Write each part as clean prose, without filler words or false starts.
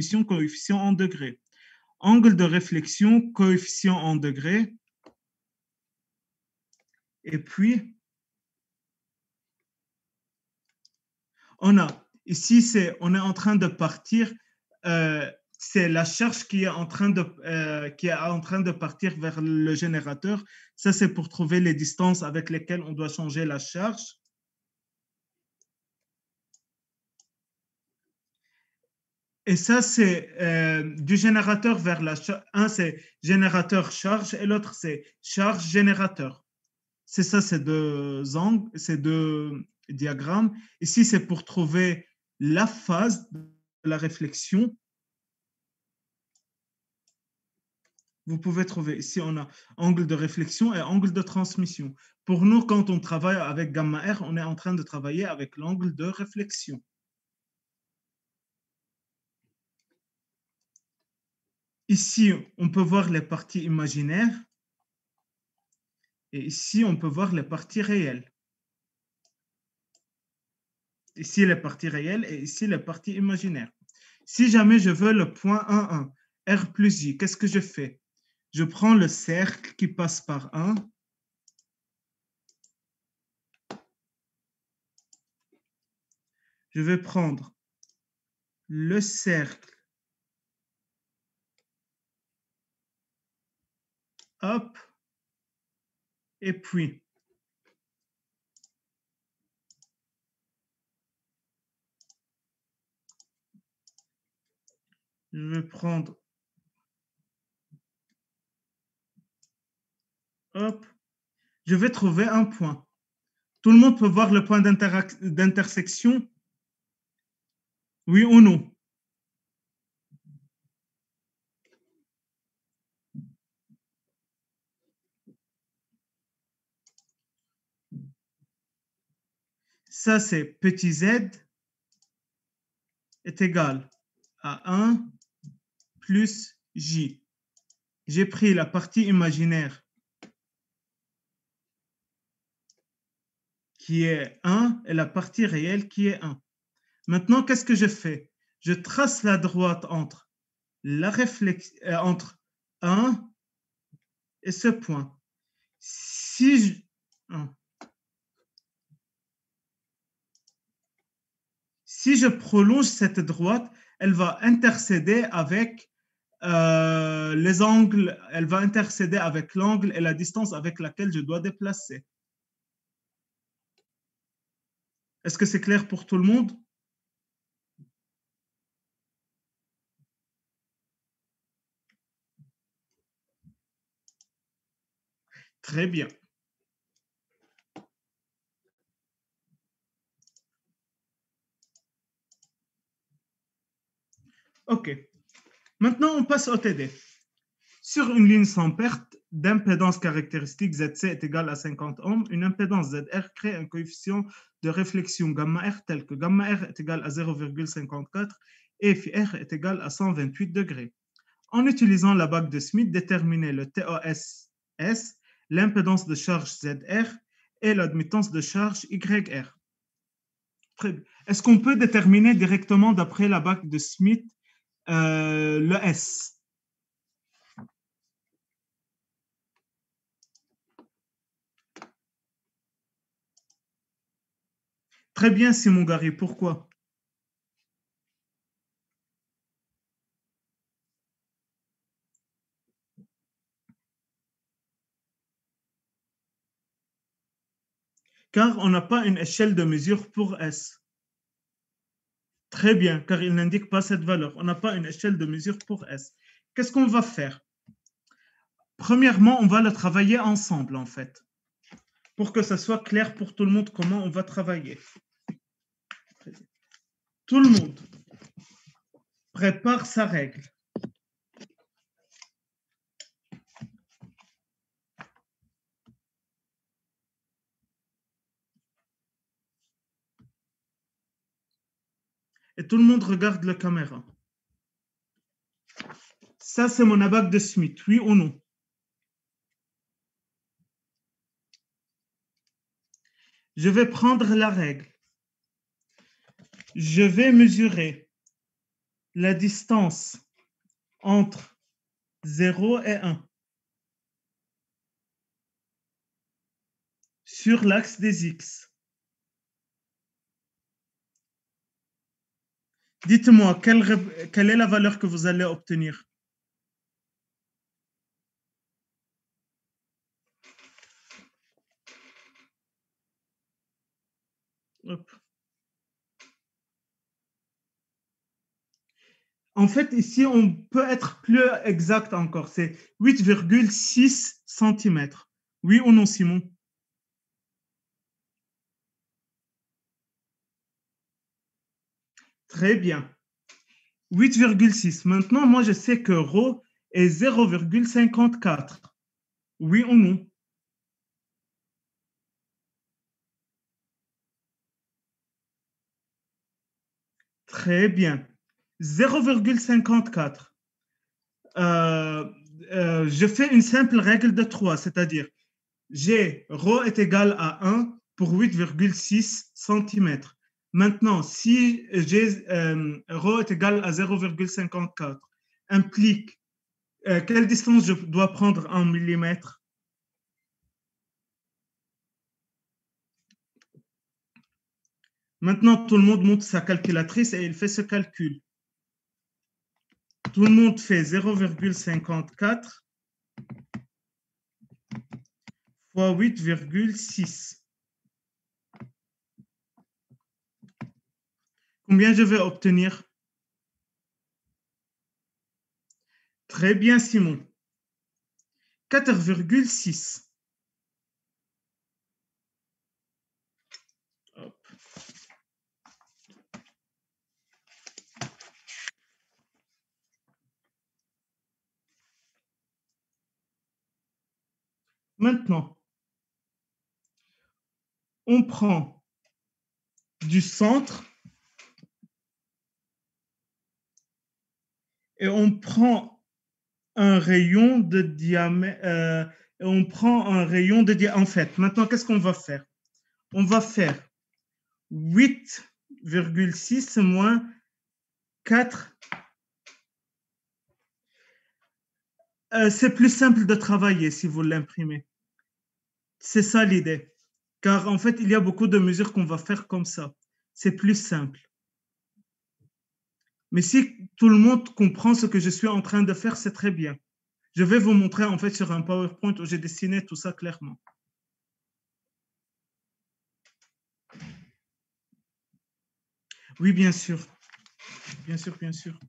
transmission, coefficient en degrés. Angle de réflexion, coefficient en degrés. Et puis, on a, ici, on est en train de partir, c'est la charge qui est en train de partir vers le générateur. Ça, c'est pour trouver les distances avec lesquelles on doit changer la charge. Et ça, c'est du générateur vers la charge. Un, c'est générateur charge et l'autre, c'est charge générateur. C'est ça, ces deux angles, ces deux diagrammes. Ici, c'est pour trouver la phase de la réflexion. Vous pouvez trouver, ici, on a angle de réflexion et angle de transmission. Pour nous, quand on travaille avec gamma R, on est en train de travailler avec l'angle de réflexion. Ici, on peut voir les parties imaginaires. Et ici, on peut voir les parties réelles. Ici, les parties réelles et ici, les parties imaginaires. Si jamais je veux le point 1, 1, R plus J, qu'est-ce que je fais? Je prends le cercle qui passe par 1. Je vais prendre le cercle. Hop. Et puis, je vais prendre, hop, je vais trouver un point. Tout le monde peut voir le point d'intersection? Oui ou non? Ça, c'est petit z est égal à 1 plus j. J'ai pris la partie imaginaire qui est 1 et la partie réelle qui est 1. Maintenant, qu'est-ce que je fais? Je trace la droite entre, entre 1 et ce point. Si je prolonge cette droite, elle va intercéder avec les angles, elle va intercéder avec l'angle et la distance avec laquelle je dois déplacer. Est-ce que c'est clair pour tout le monde? Très bien. OK. Maintenant, on passe au TD. Sur une ligne sans perte d'impédance caractéristique ZC est égale à 50 ohms, une impédance ZR crée un coefficient de réflexion gamma R tel que gamma R est égal à 0,54 et phi R est égal à 128 degrés. En utilisant la bague de Smith, déterminez le TOS S, l'impédance de charge ZR et l'admittance de charge YR. Est-ce qu'on peut déterminer directement d'après la bague de Smith le S? Très bien, Simon Gary, pourquoi? Car on n'a pas une échelle de mesure pour S. Très bien, car il n'indique pas cette valeur. On n'a pas une échelle de mesure pour S. Qu'est-ce qu'on va faire? Premièrement, on va le travailler ensemble, en fait, pour que ça soit clair pour tout le monde comment on va travailler. Tout le monde prépare sa règle. Et tout le monde regarde la caméra. Ça, c'est mon abaque de Smith, oui ou non? Je vais prendre la règle. Je vais mesurer la distance entre 0 et 1 sur l'axe des X. Dites-moi, quelle est la valeur que vous allez obtenir? Hop. En fait, ici, on peut être plus exact encore. C'est 8,6 cm. Oui ou non, Simon? Très bien. 8,6. Maintenant, moi, je sais que ρ est 0,54. Oui ou non? Très bien. 0,54. Je fais une simple règle de 3, c'est-à-dire j'ai ρ est égal à 1 pour 8,6 cm. Maintenant, si j'ai ρ est égal à 0,54, implique quelle distance je dois prendre en millimètres? Maintenant, tout le monde monte sa calculatrice et il fait ce calcul. Tout le monde fait 0,54 fois 8,6. Combien je vais obtenir? Très bien, Simon. 4,6. Maintenant, on prend du centre et on prend un rayon de diamètre. En fait, maintenant, qu'est-ce qu'on va faire? On va faire 8,6 moins 4. C'est plus simple de travailler si vous l'imprimez. C'est ça l'idée. Car en fait, il y a beaucoup de mesures qu'on va faire comme ça. C'est plus simple. Mais si tout le monde comprend ce que je suis en train de faire, c'est très bien. Je vais vous montrer en fait sur un PowerPoint où j'ai dessiné tout ça clairement. Oui, bien sûr. Bien sûr, bien sûr.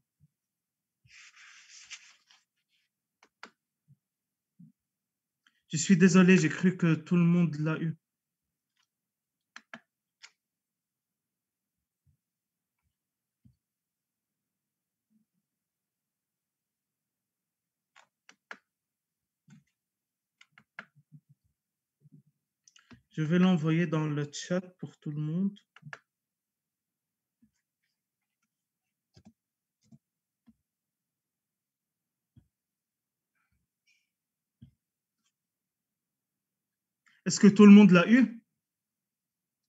Je suis désolé, j'ai cru que tout le monde l'a eu. Je vais l'envoyer dans le chat pour tout le monde. Est-ce que tout le monde l'a eu?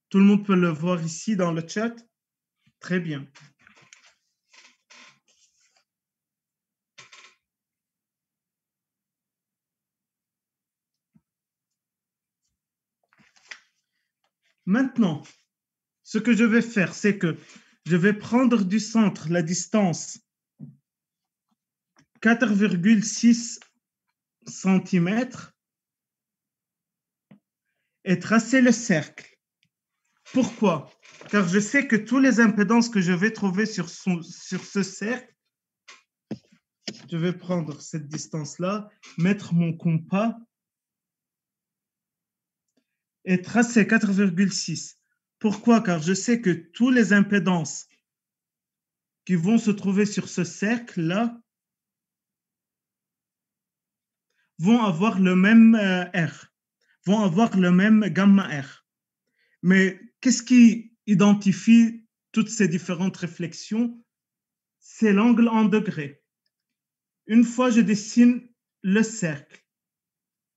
Tout le monde peut le voir ici dans le chat? Très bien. Maintenant, ce que je vais faire, c'est que je vais prendre du centre la distance 4,6 cm et tracer le cercle. Pourquoi? Car je sais que toutes les impédances que je vais trouver sur ce cercle, je vais prendre cette distance-là, mettre mon compas et tracer 4,6. Pourquoi? Car je sais que toutes les impédances qui vont se trouver sur ce cercle-là vont avoir le même R, vont avoir le même gamma R. Mais qu'est-ce qui identifie toutes ces différentes réflexions? C'est l'angle en degrés. Une fois je dessine le cercle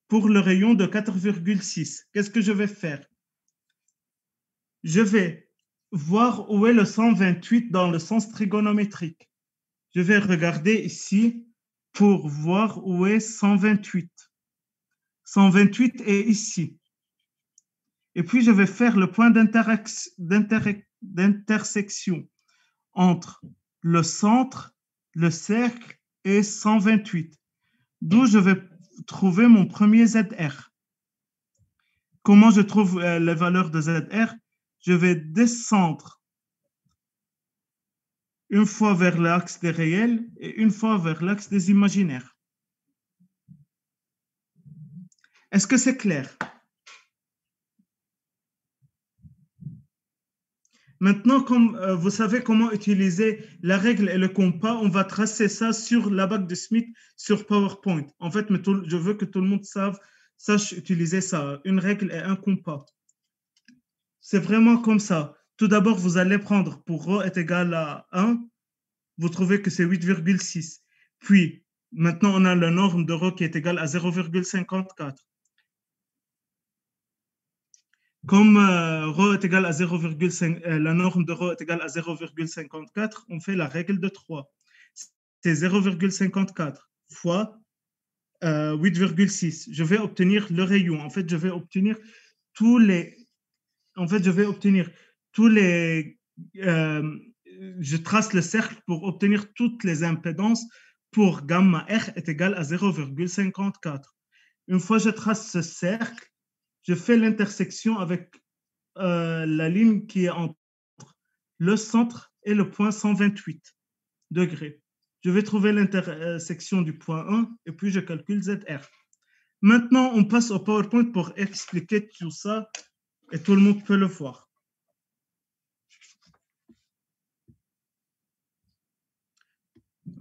pour le rayon de 4,6, qu'est-ce que je vais faire? Je vais voir où est le 128 dans le sens trigonométrique. Je vais regarder ici pour voir où est 128. 128 est ici. Et puis, je vais faire le point d'intersection entre le centre, le cercle et 128. D'où je vais trouver mon premier ZR. Comment je trouve les valeurs de ZR? Je vais descendre une fois vers l'axe des réels et une fois vers l'axe des imaginaires. Est-ce que c'est clair? Maintenant, comme vous savez comment utiliser la règle et le compas, on va tracer ça sur la bague de Smith sur PowerPoint. En fait, je veux que tout le monde sache utiliser ça, une règle et un compas. C'est vraiment comme ça. Tout d'abord, vous allez prendre pour ρ est égal à 1, vous trouvez que c'est 8,6. Puis, maintenant, on a la norme de ρ qui est égale à 0,54. Comme ρ est égal à 0,5, la norme de ρ est égale à 0,54, on fait la règle de 3. C'est 0,54 fois 8,6. Je vais obtenir le rayon. En fait, je vais obtenir tous les... je trace le cercle pour obtenir toutes les impédances pour gamma R est égal à 0,54. Une fois que je trace ce cercle, je fais l'intersection avec la ligne qui est entre le centre et le point 128 degrés. Je vais trouver l'intersection du point 1 et puis je calcule ZR. Maintenant, on passe au PowerPoint pour expliquer tout ça et tout le monde peut le voir.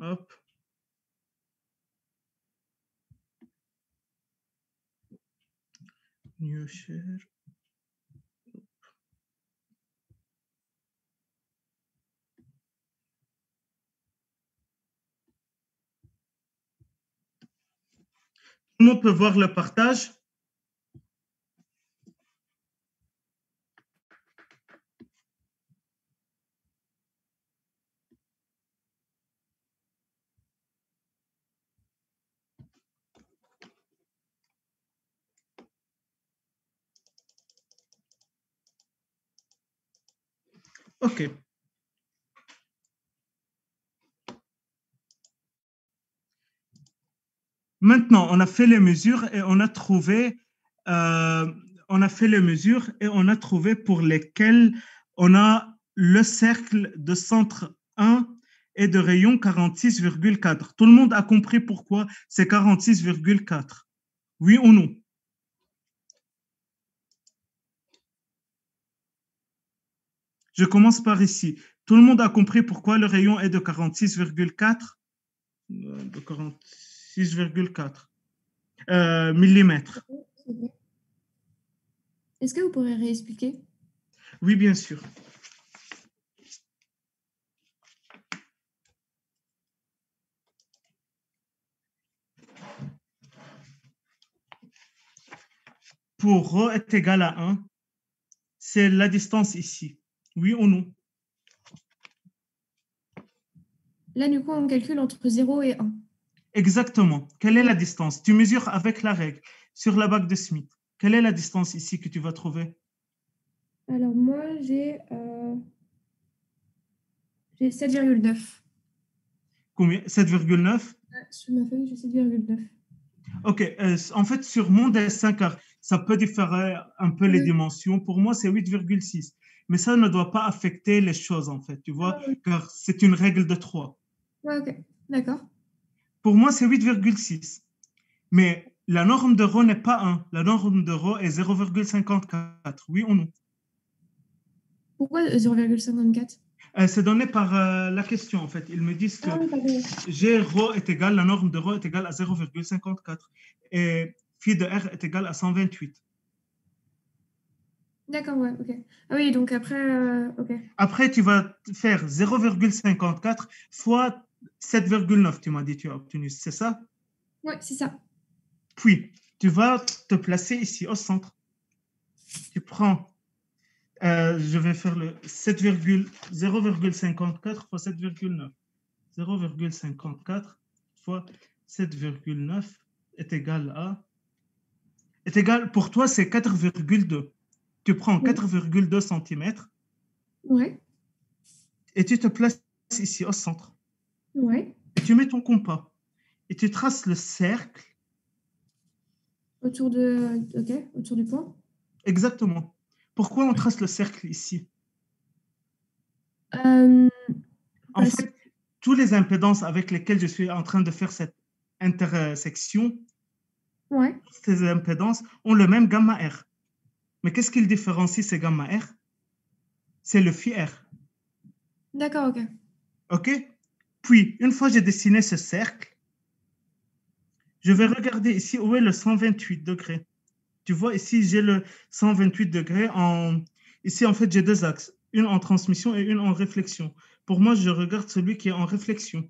Hop. New share. Tout le monde peut voir le partage. OK. Maintenant, on a fait les mesures et on a trouvé pour lesquelles on a le cercle de centre 1 et de rayon 46,4. Tout le monde a compris pourquoi c'est 46,4. Oui ou non? Je commence par ici. Tout le monde a compris pourquoi le rayon est de 46,4? De 46,4 millimètres. Est-ce que vous pourrez réexpliquer? Oui, bien sûr. Pour ρ est égal à 1, c'est la distance ici. Oui ou non? Là, du coup, on calcule entre 0 et 1. Exactement. Quelle est la distance? Tu mesures avec la règle sur la bague de Smith. Quelle est la distance ici que tu vas trouver? Alors, moi, j'ai 7,9. Combien? 7,9? Sur ma feuille, j'ai 7,9. Ok. En fait, sur mon dessin, car ça peut différer un peu les dimensions, pour moi, c'est 8,6. Mais ça ne doit pas affecter les choses, en fait, tu vois, car c'est une règle de 3. Ouais, ok. D'accord. Pour moi, c'est 8,6. Mais la norme de ρ n'est pas 1. La norme de ρ est 0,54. Oui ou non? Pourquoi 0,54? C'est donné par la question, en fait. Ils me disent que G ρ est égal, la norme de ρ est égale à 0,54 et phi de R est égal à 128. D'accord, ouais, ok. Ah oui, donc après, ok. Après, tu vas faire 0,54 fois 7,9, tu m'as dit, tu as obtenu, c'est ça? Ouais, c'est ça. Puis, tu vas te placer ici au centre. Tu prends, je vais faire le 0,54 fois 7,9. 0,54 fois 7,9 est égal à... Est égal, pour toi, c'est 4,2. Tu prends 4,2 cm Ouais. et tu te places ici au centre. Ouais. Et tu mets ton compas et tu traces le cercle. Autour de... Ok, autour du point. Exactement. Pourquoi on trace le cercle ici? Euh, En parce... fait, toutes les impédances avec lesquelles je suis en train de faire cette intersection, Ouais. ces impédances ont le même gamma R. Mais qu'est-ce qui différencie ces gamma R? C'est le phi R. D'accord, ok. OK? Puis, une fois que j'ai dessiné ce cercle, je vais regarder ici où est le 128 degrés. Tu vois, ici, j'ai le 128 degrés. Ici, en fait, j'ai deux axes, une en transmission et une en réflexion. Pour moi, je regarde celui qui est en réflexion.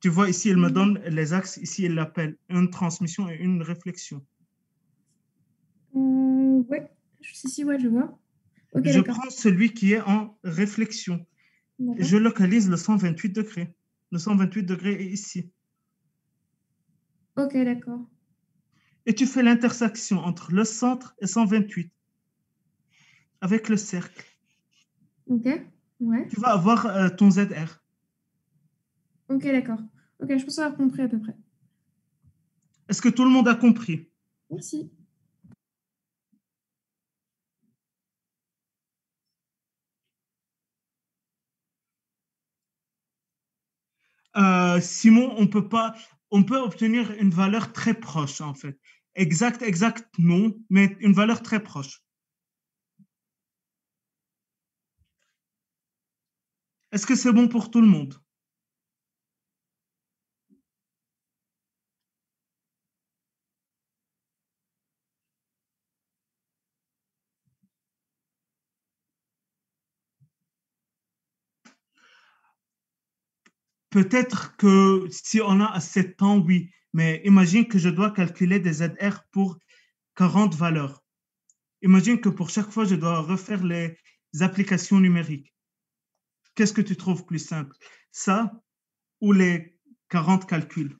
Tu vois, ici, il me donne les axes. Ici, il l'appelle une transmission et une réflexion. Ouais. Si, ouais, je vois. Ok, Je d'accord. prends celui qui est en réflexion. Et D'accord. je localise le 128 degrés. Le 128 degrés est ici. Ok, d'accord. Et tu fais l'intersection entre le centre et 128 avec le cercle. Ok. Ouais. Tu vas avoir ton ZR. Ok, d'accord. Ok, je pense avoir compris à peu près. Est-ce que tout le monde a compris? Merci. Simon, on peut obtenir une valeur très proche en fait. Exact, non, mais une valeur très proche. Est-ce que c'est bon pour tout le monde? Peut-être que si on a assez de temps, oui, mais imagine que je dois calculer des ZR pour 40 valeurs. Imagine que pour chaque fois, je dois refaire les applications numériques. Qu'est-ce que tu trouves plus simple? Ça ou les 40 calculs?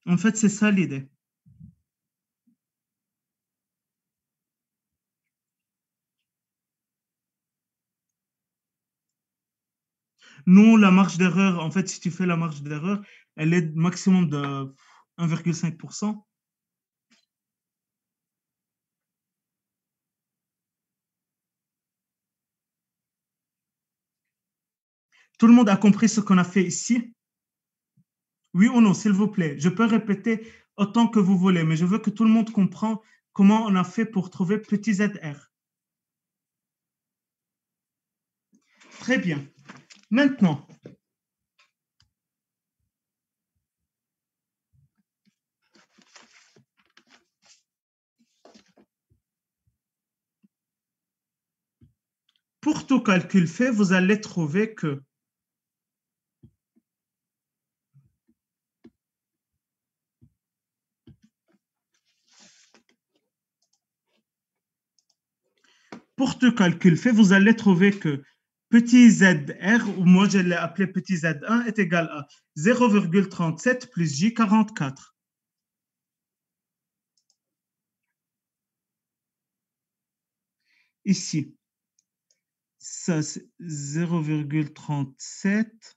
En fait, c'est ça l'idée. Non, la marge d'erreur, en fait, si tu fais la marge d'erreur, elle est maximum de 1,5%. Tout le monde a compris ce qu'on a fait ici? Oui ou non, s'il vous plaît. Je peux répéter autant que vous voulez, mais je veux que tout le monde comprenne comment on a fait pour trouver petit ZR. Très bien. Maintenant, pour tout calcul fait, vous allez trouver que pour tout calcul fait, vous allez trouver que petit ZR, ou moi je l'ai appelé petit Z1, est égal à 0,37 plus J44. Ici, ça c'est 0,37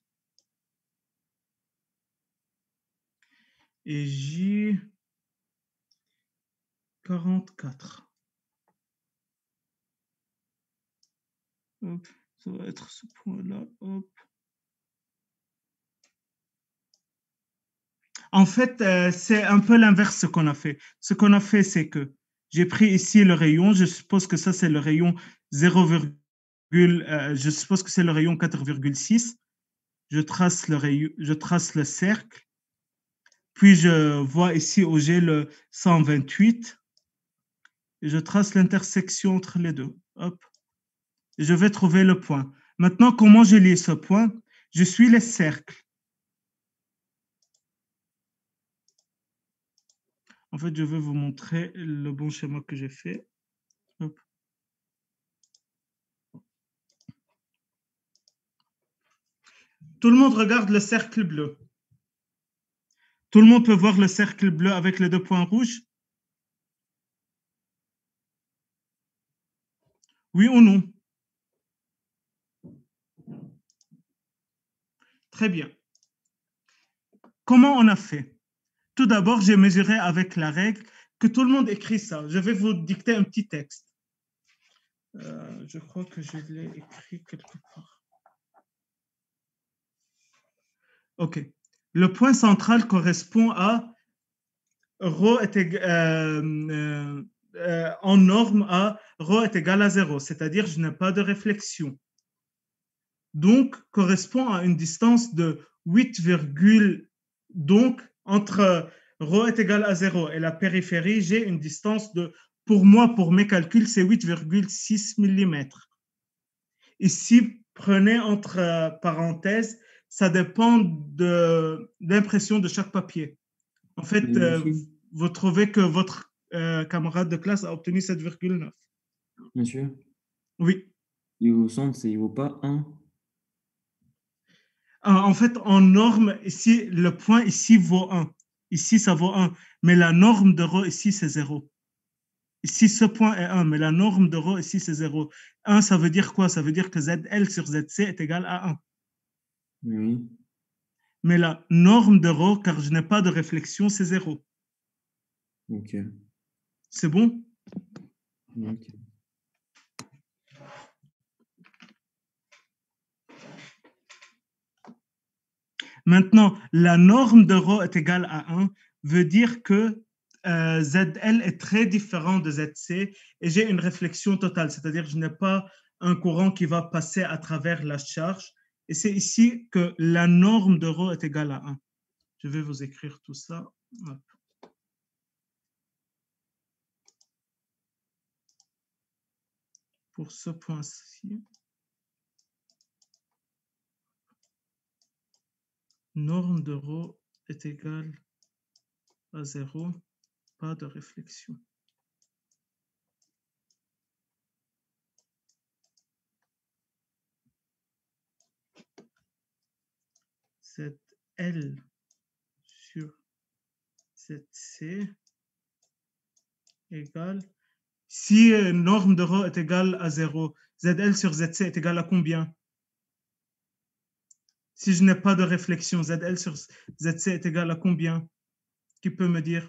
et J44. Hop, ça va être ce point-là. Hop. En fait, c'est un peu l'inverse ce qu'on a fait. Ce qu'on a fait, c'est que j'ai pris ici le rayon. Je suppose que ça, c'est le rayon 0, je suppose que c'est le rayon 4,6. Je trace le rayon, je trace le cercle. Puis je vois ici où j'ai le 128. Et je trace l'intersection entre les deux. Hop. Et je vais trouver le point. Maintenant, comment je lis ce point? Je suis les cercles. En fait, je vais vous montrer le bon schéma que j'ai fait. Hop. Tout le monde regarde le cercle bleu. Tout le monde peut voir le cercle bleu avec les 2 points rouges? Oui ou non? Très bien. Comment on a fait? Tout d'abord, j'ai mesuré avec la règle que tout le monde écrit ça. Je vais vous dicter un petit texte. Je crois que je l'ai écrit quelque part. OK. Le point central correspond à rho est en norme à rho est égal à 0, c'est-à-dire je n'ai pas de réflexion. Donc, correspond à une distance de 8, donc entre rho est égal à 0 et la périphérie, j'ai une distance de, pour moi, pour mes calculs, c'est 8,6 mm. Ici, prenez entre parenthèses, ça dépend de l'impression de chaque papier. En fait, vous trouvez que votre camarade de classe a obtenu 7,9. Monsieur, Oui. il au centre, il vaut pas 1. En fait, en norme, ici, le point ici vaut 1. Ici, ça vaut 1. Mais la norme de rho ici, c'est 0. Ici, ce point est 1, mais la norme de rho ici, c'est 0. 1, ça veut dire quoi? Ça veut dire que ZL sur ZC est égal à 1. Oui. Mais la norme de rho, car je n'ai pas de réflexion, c'est 0. Ok. C'est bon? Ok. Maintenant, la norme de rho est égale à 1 veut dire que ZL est très différent de ZC et j'ai une réflexion totale, c'est-à-dire que je n'ai pas un courant qui va passer à travers la charge. Et c'est ici que la norme de rho est égale à 1. Je vais vous écrire tout ça. Hop. Pour ce point-ci, norme de rho est égale à 0, pas de réflexion. ZL sur ZC égale, si norme de rho est égale à 0, ZL sur ZC est égal à combien? Si je n'ai pas de réflexion, ZL sur ZC est égal à combien? Qui peut me dire?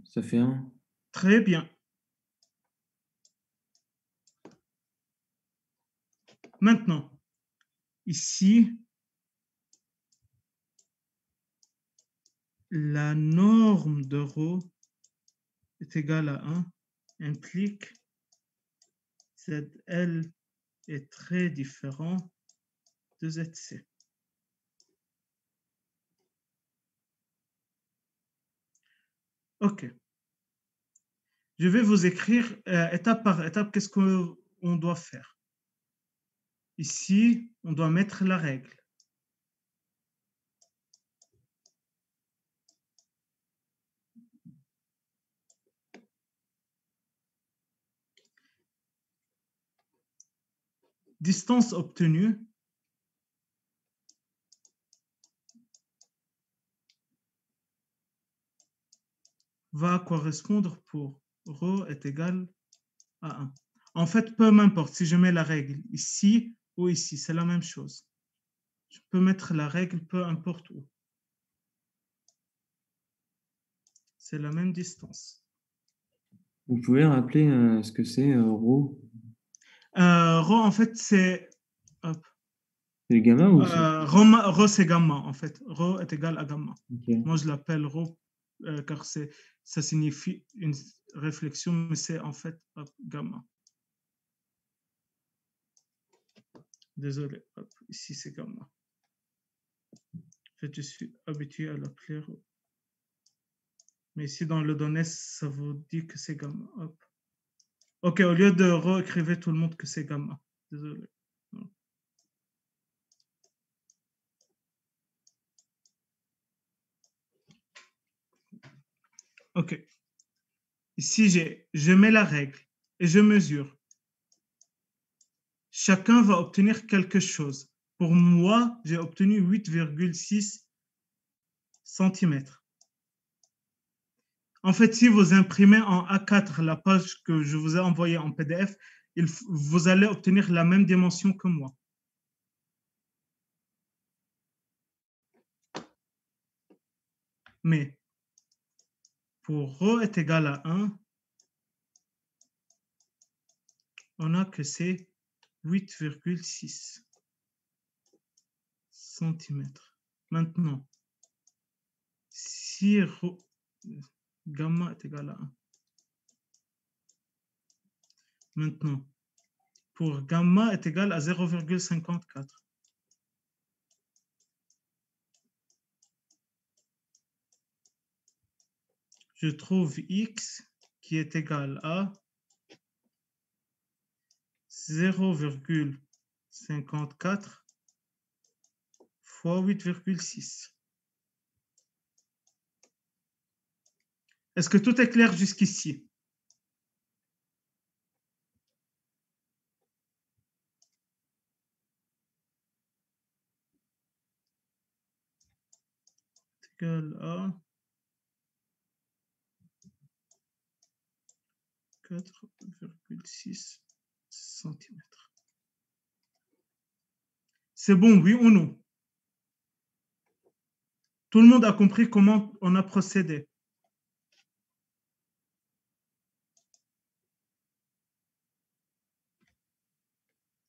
Ça fait 1. Très bien. Maintenant, ici, la norme de rho est égale à 1 implique ZL est très différent de ZC. OK. Je vais vous écrire étape par étape qu'est-ce qu'on doit faire. Ici, on doit mettre la règle. Distance obtenue va correspondre pour rho est égal à 1. En fait, peu m'importe si je mets la règle ici ou ici, c'est la même chose. Je peux mettre la règle peu importe où. C'est la même distance. Vous pouvez rappeler ce que c'est rho? Rho, en fait, c'est... C'est le gamma ou Rho, c'est gamma, en fait. Rho est égal à gamma. Okay. Moi, je l'appelle rho car ça signifie une réflexion, mais c'est en fait gamma. Désolé, ici c'est gamma. En fait, je suis habitué à l'appeler rho. Mais ici, dans le données, ça vous dit que c'est gamma. Hop. OK, au lieu de rho, écrivez tout le monde que c'est gamma. Désolé. OK. Ici, je mets la règle et je mesure. Chacun va obtenir quelque chose. Pour moi, j'ai obtenu 8,6 cm. En fait, si vous imprimez en A4 la page que je vous ai envoyée en PDF, vous allez obtenir la même dimension que moi. Mais pour ρ est égal à 1, on a que c'est 8,6 cm. Maintenant, si gamma est égal à 1. Maintenant, pour gamma est égal à 0,54. Je trouve x qui est égal à 0,54 fois 8,6. Est-ce que tout est clair jusqu'ici? Égal à 4,6 cm. C'est bon, oui ou non? Tout le monde a compris comment on a procédé?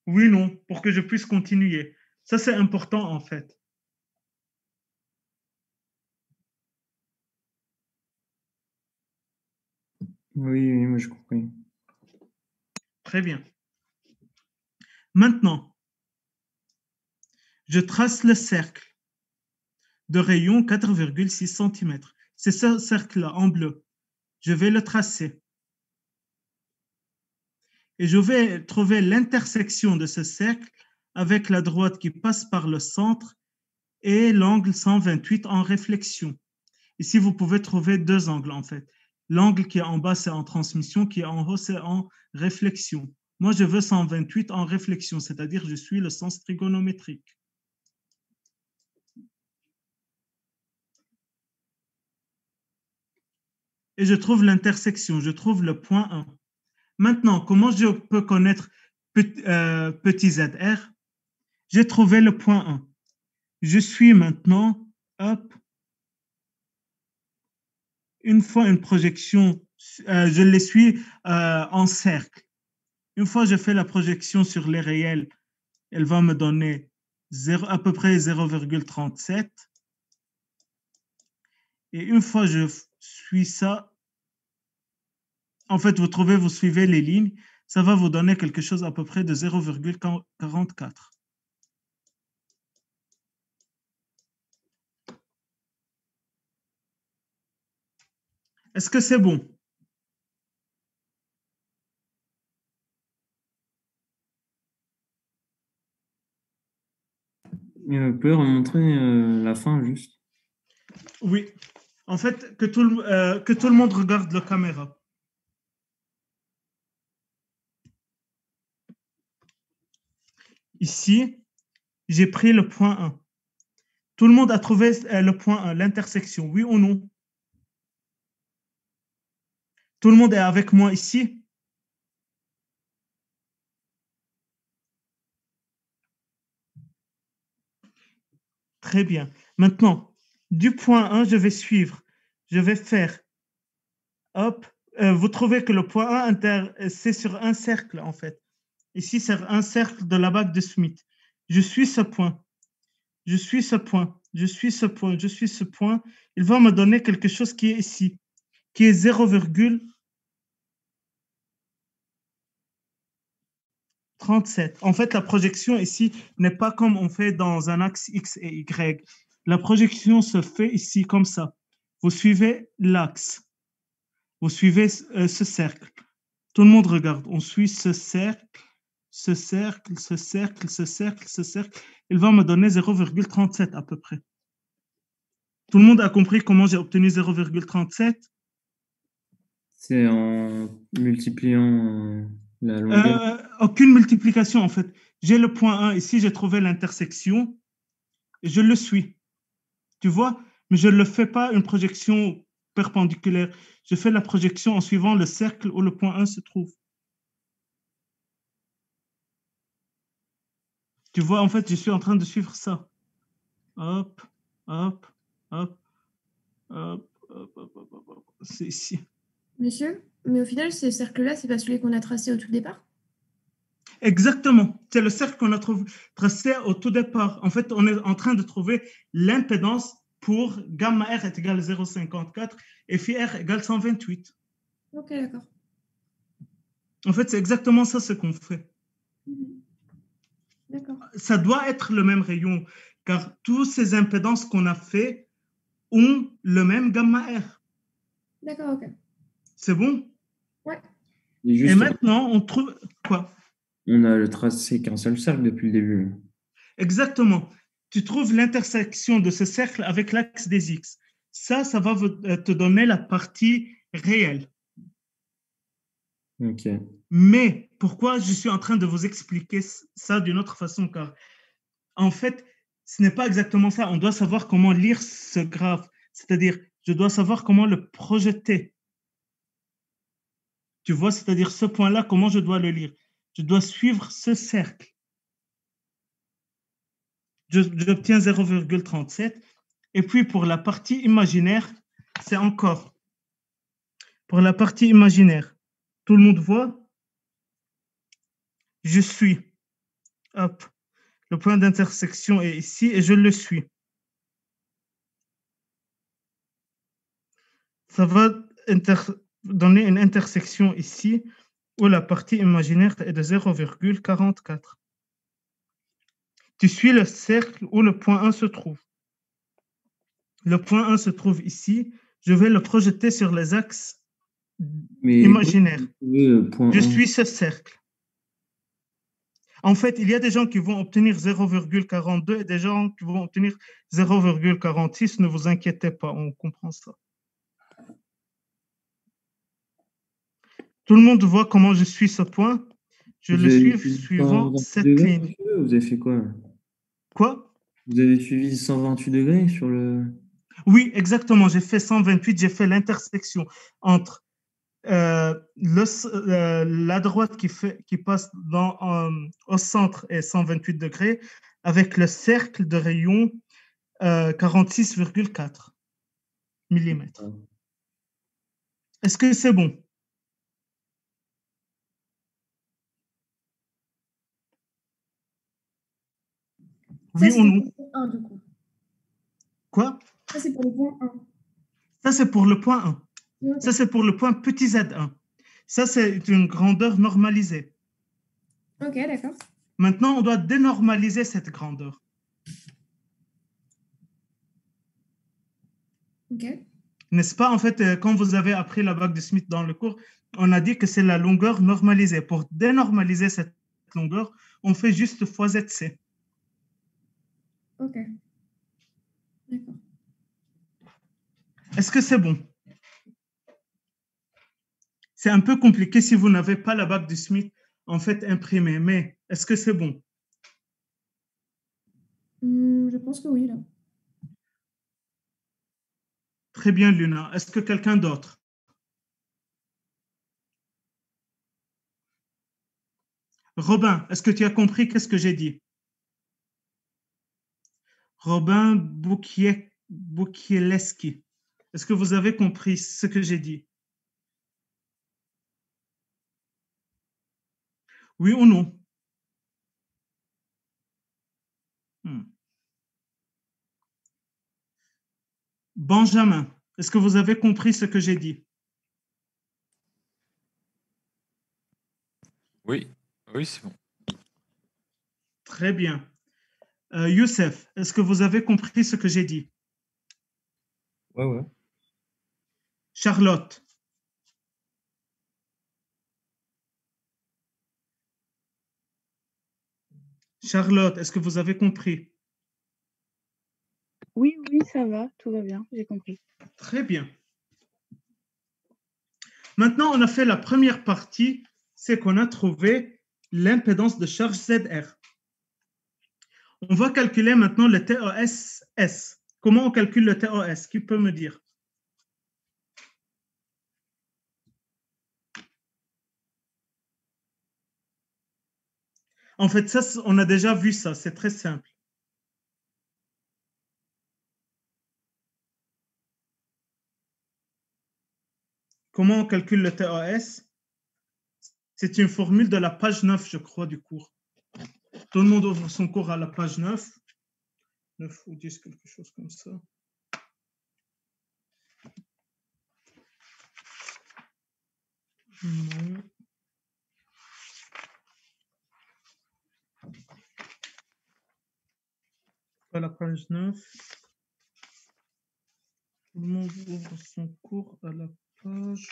Oui, non, pour que je puisse continuer. Ça, c'est important en fait. Oui, moi je compris. Très bien. Maintenant, je trace le cercle de rayon 4,6 cm. C'est ce cercle-là en bleu. Je vais le tracer. Et je vais trouver l'intersection de ce cercle avec la droite qui passe par le centre et l'angle 128 en réflexion. Ici, vous pouvez trouver deux angles en fait. L'angle qui est en bas, c'est en transmission, qui est en haut, c'est en réflexion. Moi, je veux 128 en réflexion, c'est-à-dire je suis le sens trigonométrique. Et je trouve l'intersection, je trouve le point 1. Maintenant, comment je peux connaître petit zr? J'ai trouvé le point 1. Je suis maintenant, hop, une fois une projection, je les suis en cercle. Une fois je fais la projection sur les réels, elle va me donner à peu près 0,37. Et une fois je suis ça, en fait, vous suivez les lignes, ça va vous donner quelque chose à peu près de 0,44. Est-ce que c'est bon? Vous pouvez remontrer la fin juste? Oui. En fait, que tout le monde regarde la caméra. Ici, j'ai pris le point 1. Tout le monde a trouvé le point 1, l'intersection, oui ou non? Tout le monde est avec moi ici? Très bien. Maintenant, du point 1, je vais suivre. Je vais faire, hop, vous trouvez que le point 1, c'est sur un cercle, en fait. Ici, c'est un cercle de la bague de Smith. Je suis ce point. Je suis ce point. Je suis ce point. Je suis ce point. Il va me donner quelque chose qui est ici, qui est 0,37. En fait, la projection ici n'est pas comme on fait dans un axe X et Y. La projection se fait ici comme ça. Vous suivez l'axe. Vous suivez ce cercle. Tout le monde regarde. On suit ce cercle, ce cercle, ce cercle, ce cercle, ce cercle. Il va me donner 0,37 à peu près. Tout le monde a compris comment j'ai obtenu 0,37? C'est en multipliant la longueur. Aucune multiplication, en fait. J'ai le point 1 ici, j'ai trouvé l'intersection et je le suis. Tu vois? Mais je ne le fais pas une projection perpendiculaire. Je fais la projection en suivant le cercle où le point 1 se trouve. Tu vois, en fait, je suis en train de suivre ça. Hop, hop, hop, hop, hop, hop, hop, hop, hop. C'est ici. Monsieur, mais au final, ce cercle-là, c'est pas celui qu'on a tracé au tout départ? Exactement. C'est le cercle qu'on a tracé au tout départ. En fait, on est en train de trouver l'impédance pour gamma R est égal à 0,54 et phi R égale 128. Ok, d'accord. En fait, c'est exactement ça ce qu'on fait. D'accord. Ça doit être le même rayon, car toutes ces impédances qu'on a fait ont le même gamma R. D'accord, ok. C'est bon? Ouais. Et Et juste, maintenant, on trouve quoi? on a tracé qu'un seul cercle depuis le début. Exactement. Tu trouves l'intersection de ce cercle avec l'axe des X. Ça va te donner la partie réelle. Ok. Mais pourquoi je suis en train de vous expliquer ça d'une autre façon? Car en fait, ce n'est pas exactement ça. On doit savoir comment lire ce graphe. C'est-à-dire, je dois savoir comment le projeter. Tu vois, c'est-à-dire ce point-là, comment je dois le lire? Je dois suivre ce cercle. J'obtiens 0,37. Et puis pour la partie imaginaire, c'est encore. Pour la partie imaginaire, tout le monde voit? Je suis. Hop. Le point d'intersection est ici et je le suis. Ça va donner une intersection ici où la partie imaginaire est de 0,44. Tu suis le cercle où le point 1 se trouve. Le point 1 se trouve ici. Je vais le projeter sur les axes Mais imaginaires. point Je 1. suis ce cercle. En fait, il y a des gens qui vont obtenir 0,42 et des gens qui vont obtenir 0,46. Ne vous inquiétez pas, on comprend ça. Tout le monde voit comment je suis ce point. Je le suis suivant cette degrés, ligne. monsieur, vous avez fait quoi? Quoi? Vous avez suivi 128 degrés sur le. Oui, exactement. J'ai fait 128. J'ai fait l'intersection entre la droite qui passe au centre et 128 degrés avec le cercle de rayon 46,4 mm. Est-ce que c'est bon? Oui Ça, ou c'était non? pour le point 1, du coup. Quoi? Ça, c'est pour le point 1. Ça, c'est pour le point 1. Ok. Ça, c'est pour le point petit z1. Ça, c'est une grandeur normalisée. Ok, d'accord. Maintenant, on doit dénormaliser cette grandeur. Ok. N'est-ce pas? En fait, quand vous avez appris la bague de Smith dans le cours, on a dit que c'est la longueur normalisée. Pour dénormaliser cette longueur, on fait juste fois ZC. Ok. D'accord. Est-ce que c'est bon? C'est un peu compliqué si vous n'avez pas la bague de Smith en fait imprimée, mais est-ce que c'est bon? Je pense que oui, là. Très bien, Luna. Est-ce que quelqu'un d'autre? Robin, est-ce que tu as compris qu'est-ce que j'ai dit? Robin Boukieleski. Est-ce que vous avez compris ce que j'ai dit? Oui ou non? Benjamin, est-ce que vous avez compris ce que j'ai dit? Oui, oui, c'est bon. Très bien. Youssef, est-ce que vous avez compris ce que j'ai dit? Ouais, ouais. Charlotte. Charlotte, est-ce que vous avez compris? Oui, oui, ça va, tout va bien, j'ai compris. Très bien. Maintenant, on a fait la première partie, c'est qu'on a trouvé l'impédance de charge ZR. On va calculer maintenant le TOS S. Comment on calcule le TOS? Qui peut me dire? En fait, ça, on a déjà vu ça, c'est très simple. Comment on calcule le TOS? C'est une formule de la page 9, je crois, du cours. Tout le monde ouvre son cours à la page 9. 9 ou 10, quelque chose comme ça. Non. À la page 9. Tout le monde ouvre son cours à la page.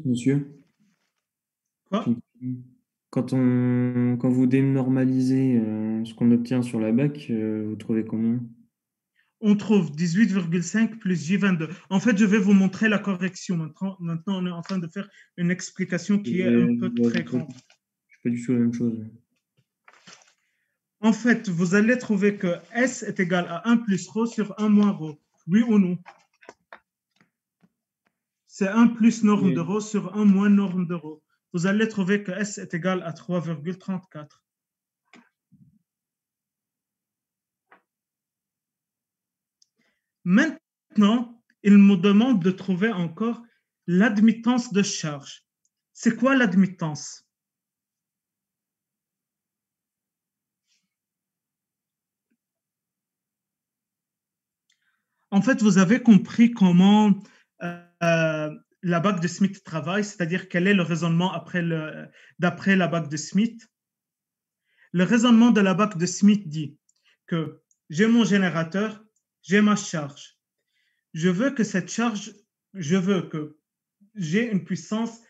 Monsieur. Quoi? Quand vous dénormalisez ce qu'on obtient sur la BAC, vous trouvez comment? On trouve 18,5 plus J22. En fait, je vais vous montrer la correction. Maintenant, on est en train de faire une explication qui est un peu très grande. Je fais du tout la même chose. En fait, vous allez trouver que S est égal à 1 plus ρ sur 1 moins ρ. Oui ou non? C'est 1 plus norme de ρ sur 1 moins norme de ρ. Vous allez trouver que S est égal à 3,34. Maintenant, il me demande de trouver encore l'admittance de charge. C'est quoi l'admittance? En fait, vous avez compris comment la bague de Smith travaille, c'est-à-dire quel est le raisonnement d'après la bague de Smith. Le raisonnement de la bague de Smith dit que j'ai mon générateur, j'ai ma charge. Je veux que cette charge, je veux que j'ai une puissance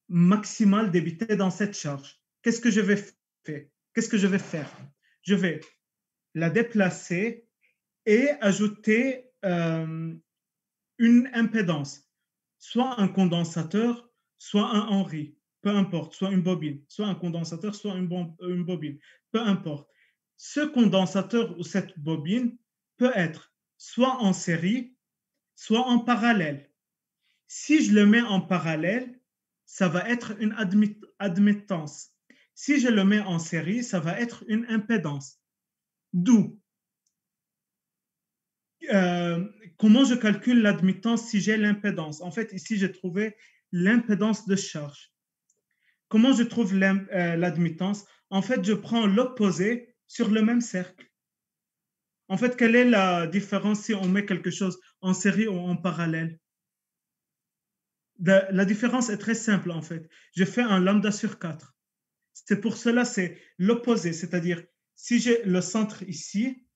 maximale débitée dans cette charge. Qu'est-ce que je vais faire? Qu'est-ce que je vais faire? Je vais la déplacer et ajouter une impédance, soit un condensateur, soit un Henry, peu importe, soit une bobine, soit un condensateur, soit une bobine, peu importe. Ce condensateur ou cette bobine peut être soit en série, soit en parallèle. Si je le mets en parallèle, ça va être une admittance. Si je le mets en série, ça va être une impédance. D'où comment je calcule l'admittance si j'ai l'impédance? En fait, ici, j'ai trouvé l'impédance de charge. Comment je trouve l'admittance? En fait, je prends l'opposé sur le même cercle. En fait, quelle est la différence si on met quelque chose en série ou en parallèle? La différence est très simple, en fait. Je fais un lambda sur 4. C'est pour cela, c'est l'opposé, c'est-à-dire si j'ai le centre ici,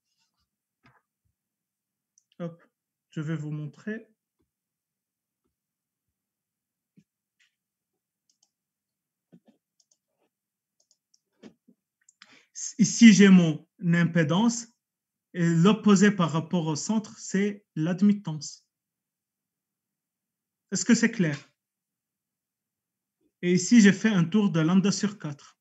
hop, je vais vous montrer. Ici, j'ai mon impédance et l'opposé par rapport au centre, c'est l'admittance. Est-ce que c'est clair? Et ici, j'ai fait un tour de lambda sur 4.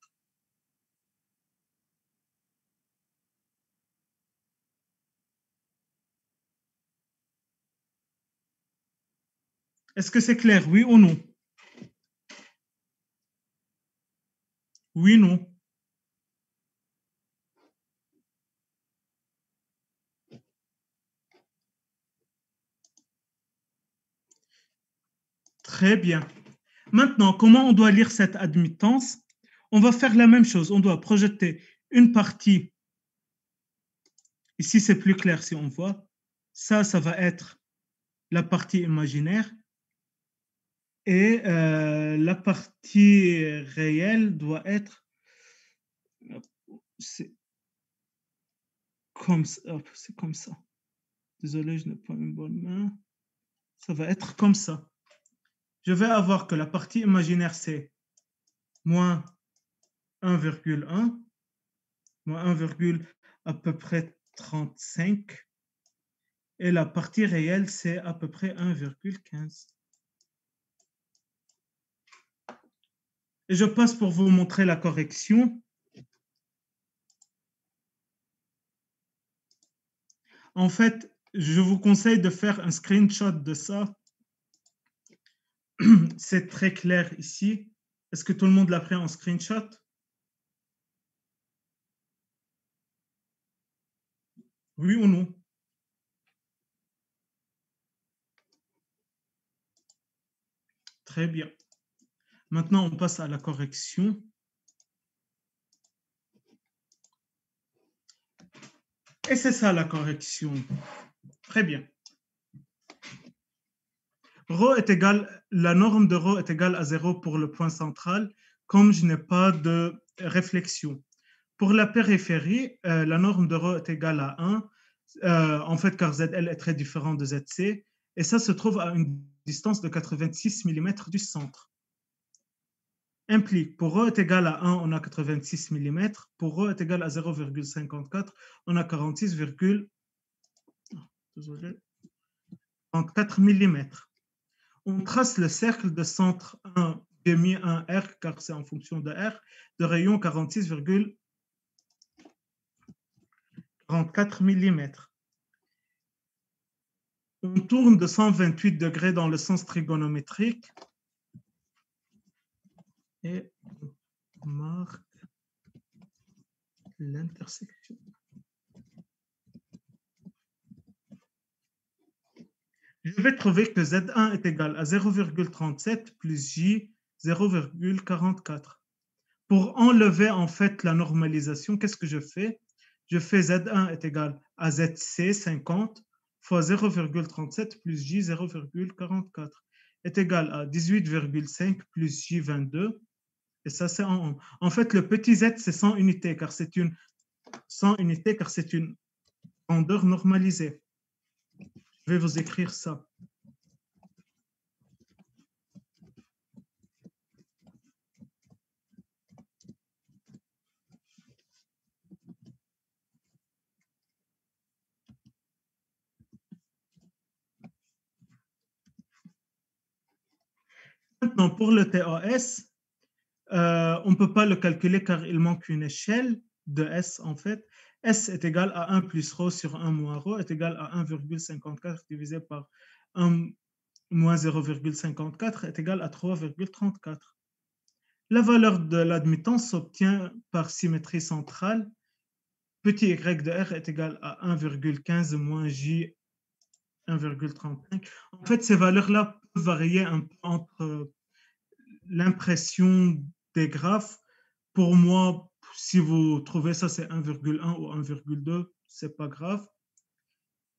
Est-ce que c'est clair, oui ou non? Oui, non. Très bien. Maintenant, comment on doit lire cette admittance? On va faire la même chose. On doit projeter une partie. Ici, c'est plus clair si on voit. Ça va être la partie imaginaire. Et la partie réelle doit être... C'est comme ça. C'est comme ça. Désolé, je n'ai pas une bonne main. Ça va être comme ça. Je vais avoir que la partie imaginaire, c'est moins 1,1, moins 1,1 à peu près 35. Et la partie réelle, c'est à peu près 1,15. Et je passe pour vous montrer la correction. En fait, je vous conseille de faire un screenshot de ça. C'est très clair ici. Est-ce que tout le monde l'a pris en screenshot? Oui ou non? Très bien. Maintenant, on passe à la correction. Et c'est ça la correction. Très bien. Rho est égal, la norme de Rho est égale à 0 pour le point central, comme je n'ai pas de réflexion. Pour la périphérie, la norme de Rho est égale à 1, en fait, car ZL est très différent de ZC, et ça se trouve à une distance de 86 mm du centre. Implique, pour Rho est égal à 1, on a 86 mm, pour Rho est égal à 0,54, on a 46,34 mm. On trace le cercle de centre 1, j'ai mis un R car c'est en fonction de R, de rayon 46,44 mm. On tourne de 128 degrés dans le sens trigonométrique et on marque l'intersection. Je vais trouver que Z1 est égal à 0,37 plus J 0,44. Pour enlever en fait la normalisation, qu'est-ce que je fais? Je fais Z1 est égal à ZC 50 fois 0,37 plus J 0,44 est égal à 18,5 plus J 22. Et ça, c'est en fait, le petit z, c'est 100 unités, car c'est une 100 unités, car c'est une grandeur normalisée. Je vais vous écrire ça. Maintenant, pour le TAS, on ne peut pas le calculer car il manque une échelle de S en fait. S est égal à 1 plus ρ sur 1 moins ρ est égal à 1,54 divisé par 1 moins 0,54 est égal à 3,34. La valeur de l'admittance s'obtient par symétrie centrale. Petit y de R est égal à 1,15 moins J 1,35. En fait, ces valeurs-là peuvent varier un peu entre l'impression des graphes. Pour moi, si vous trouvez ça, c'est 1,1 ou 1,2, c'est pas grave.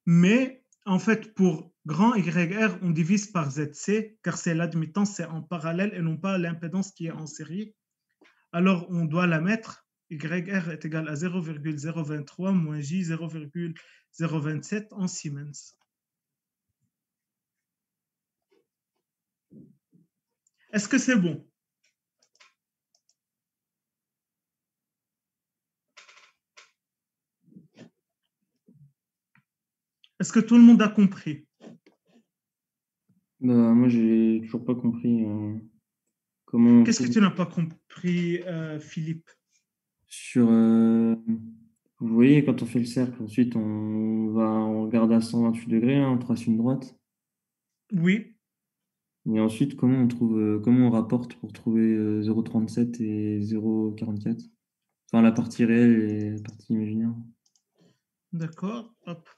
Mais en fait, pour grand YR, on divise par ZC, car c'est l'admittance, c'est en parallèle et non pas l'impédance qui est en série. Alors, on doit la mettre. YR est égal à 0,023 moins J 0,027 en Siemens. Est-ce que c'est bon? Est-ce que tout le monde a compris? Bah, moi, j'ai toujours pas compris comment. Qu'est-ce que tu n'as pas compris, Philippe? Sur, vous voyez, quand on fait le cercle, ensuite on regarde à 128 degrés, hein, on trace une droite. Oui. Et ensuite, comment on rapporte pour trouver 0,37 et 0,44? Enfin, la partie réelle et la partie imaginaire. D'accord. Hop.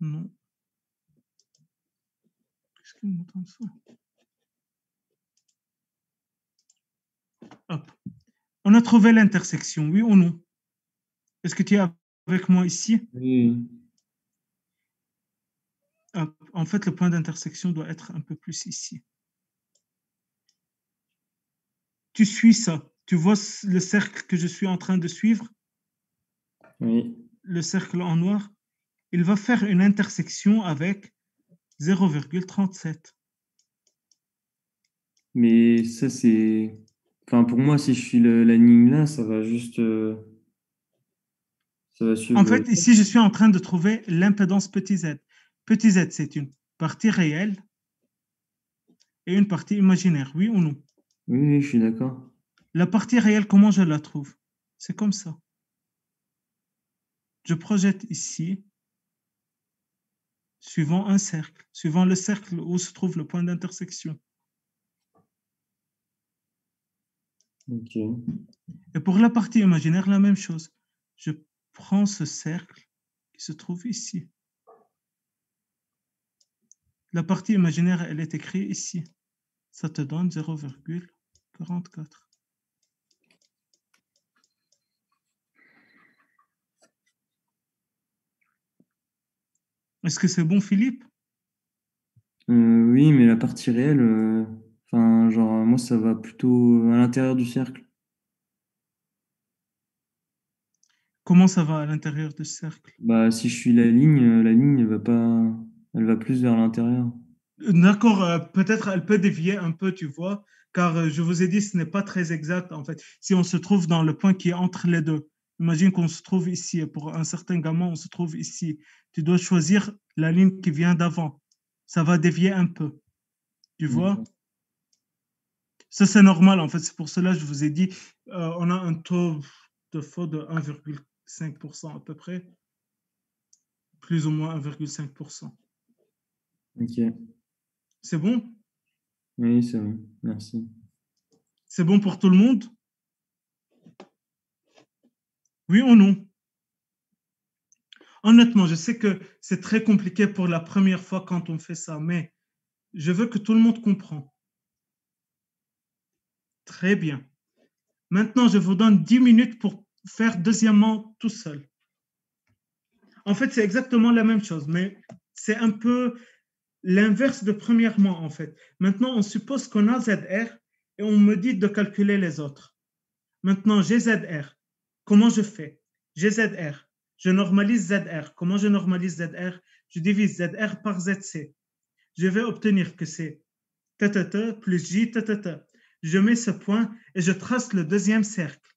Non. Qu'est-ce qu'il m'entend ça? Hop. On a trouvé l'intersection, oui ou non? Est-ce que tu es avec moi ici? Oui. Hop. En fait, le point d'intersection doit être un peu plus ici. Tu suis ça. Tu vois le cercle que je suis en train de suivre? Oui. Le cercle en noir? il va faire une intersection avec 0,37. Mais ça, c'est. Enfin, pour moi, si je suis la ligne là, ça va juste. Ça va suivre En le. fait, ici, je suis en train de trouver l'impédance petit z. Petit z, c'est une partie réelle et une partie imaginaire, oui ou non? Oui, oui, je suis d'accord. La partie réelle, comment je la trouve? C'est comme ça. Je projette ici, suivant un cercle, suivant le cercle où se trouve le point d'intersection. Ok. Et pour la partie imaginaire, la même chose. Je prends ce cercle qui se trouve ici. La partie imaginaire, elle est écrite ici. Ça te donne 0,44. Est-ce que c'est bon, Philippe? Oui, mais la partie réelle, enfin, genre, moi, ça va plutôt à l'intérieur du cercle. Comment ça va à l'intérieur du cercle? Bah, si je suis la ligne, elle va pas, elle va plus vers l'intérieur. D'accord, peut-être elle peut dévier un peu, tu vois, car je vous ai dit, ce n'est pas très exact, en fait. Si on se trouve dans le point qui est entre les deux, imagine qu'on se trouve ici, et pour un certain gamma, on se trouve ici. Tu dois choisir la ligne qui vient d'avant. Ça va dévier un peu, tu vois. D'accord. Ça, c'est normal, en fait. C'est pour cela que je vous ai dit, on a un taux de faux de 1,5% à peu près, plus ou moins 1,5%. Ok. C'est bon? Oui, c'est bon. Merci. C'est bon pour tout le monde? Oui ou non? Honnêtement, je sais que c'est très compliqué pour la première fois quand on fait ça, mais je veux que tout le monde comprend. Très bien. Maintenant, je vous donne 10 minutes pour faire deuxièmement tout seul. En fait, c'est exactement la même chose, mais c'est un peu l'inverse de premièrement, en fait. Maintenant, on suppose qu'on a ZR et on me dit de calculer les autres. Maintenant, j'ai ZR. Comment je fais? J'ai ZR. Je normalise ZR. Comment je normalise ZR? Je divise ZR par ZC. Je vais obtenir que c'est t plus j t. Je mets ce point et je trace le deuxième cercle.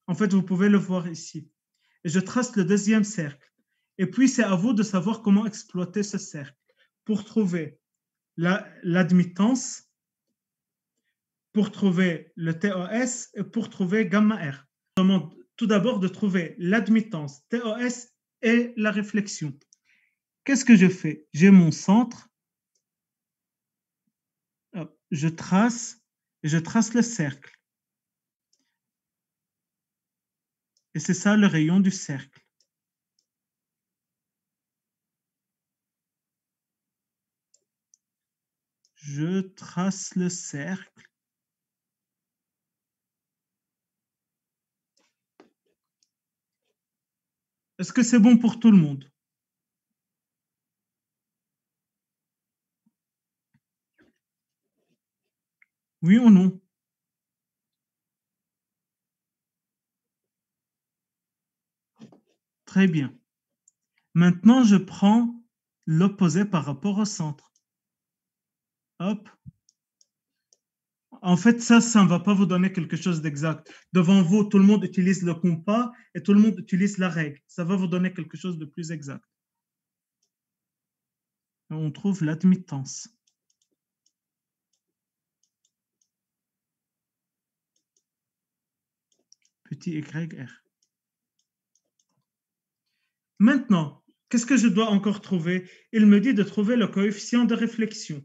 En fait, vous pouvez le voir ici. Et je trace le deuxième cercle. Et puis, c'est à vous de savoir comment exploiter ce cercle pour trouver l'admittance, pour trouver le TOS et pour trouver gamma R. Je demande tout d'abord de trouver l'admittance, TOS et la réflexion. Qu'est-ce que je fais? J'ai mon centre, je trace et je trace le cercle. Et c'est ça le rayon du cercle. Je trace le cercle. Est-ce que c'est bon pour tout le monde? Oui ou non? Très bien. Maintenant, je prends l'opposé par rapport au centre. Hop. En fait, ça ne va pas vous donner quelque chose d'exact. Devant vous, tout le monde utilise le compas et tout le monde utilise la règle. Ça va vous donner quelque chose de plus exact. On trouve l'admittance. Petit YR. Maintenant, qu'est-ce que je dois encore trouver? Il me dit de trouver le coefficient de réflexion.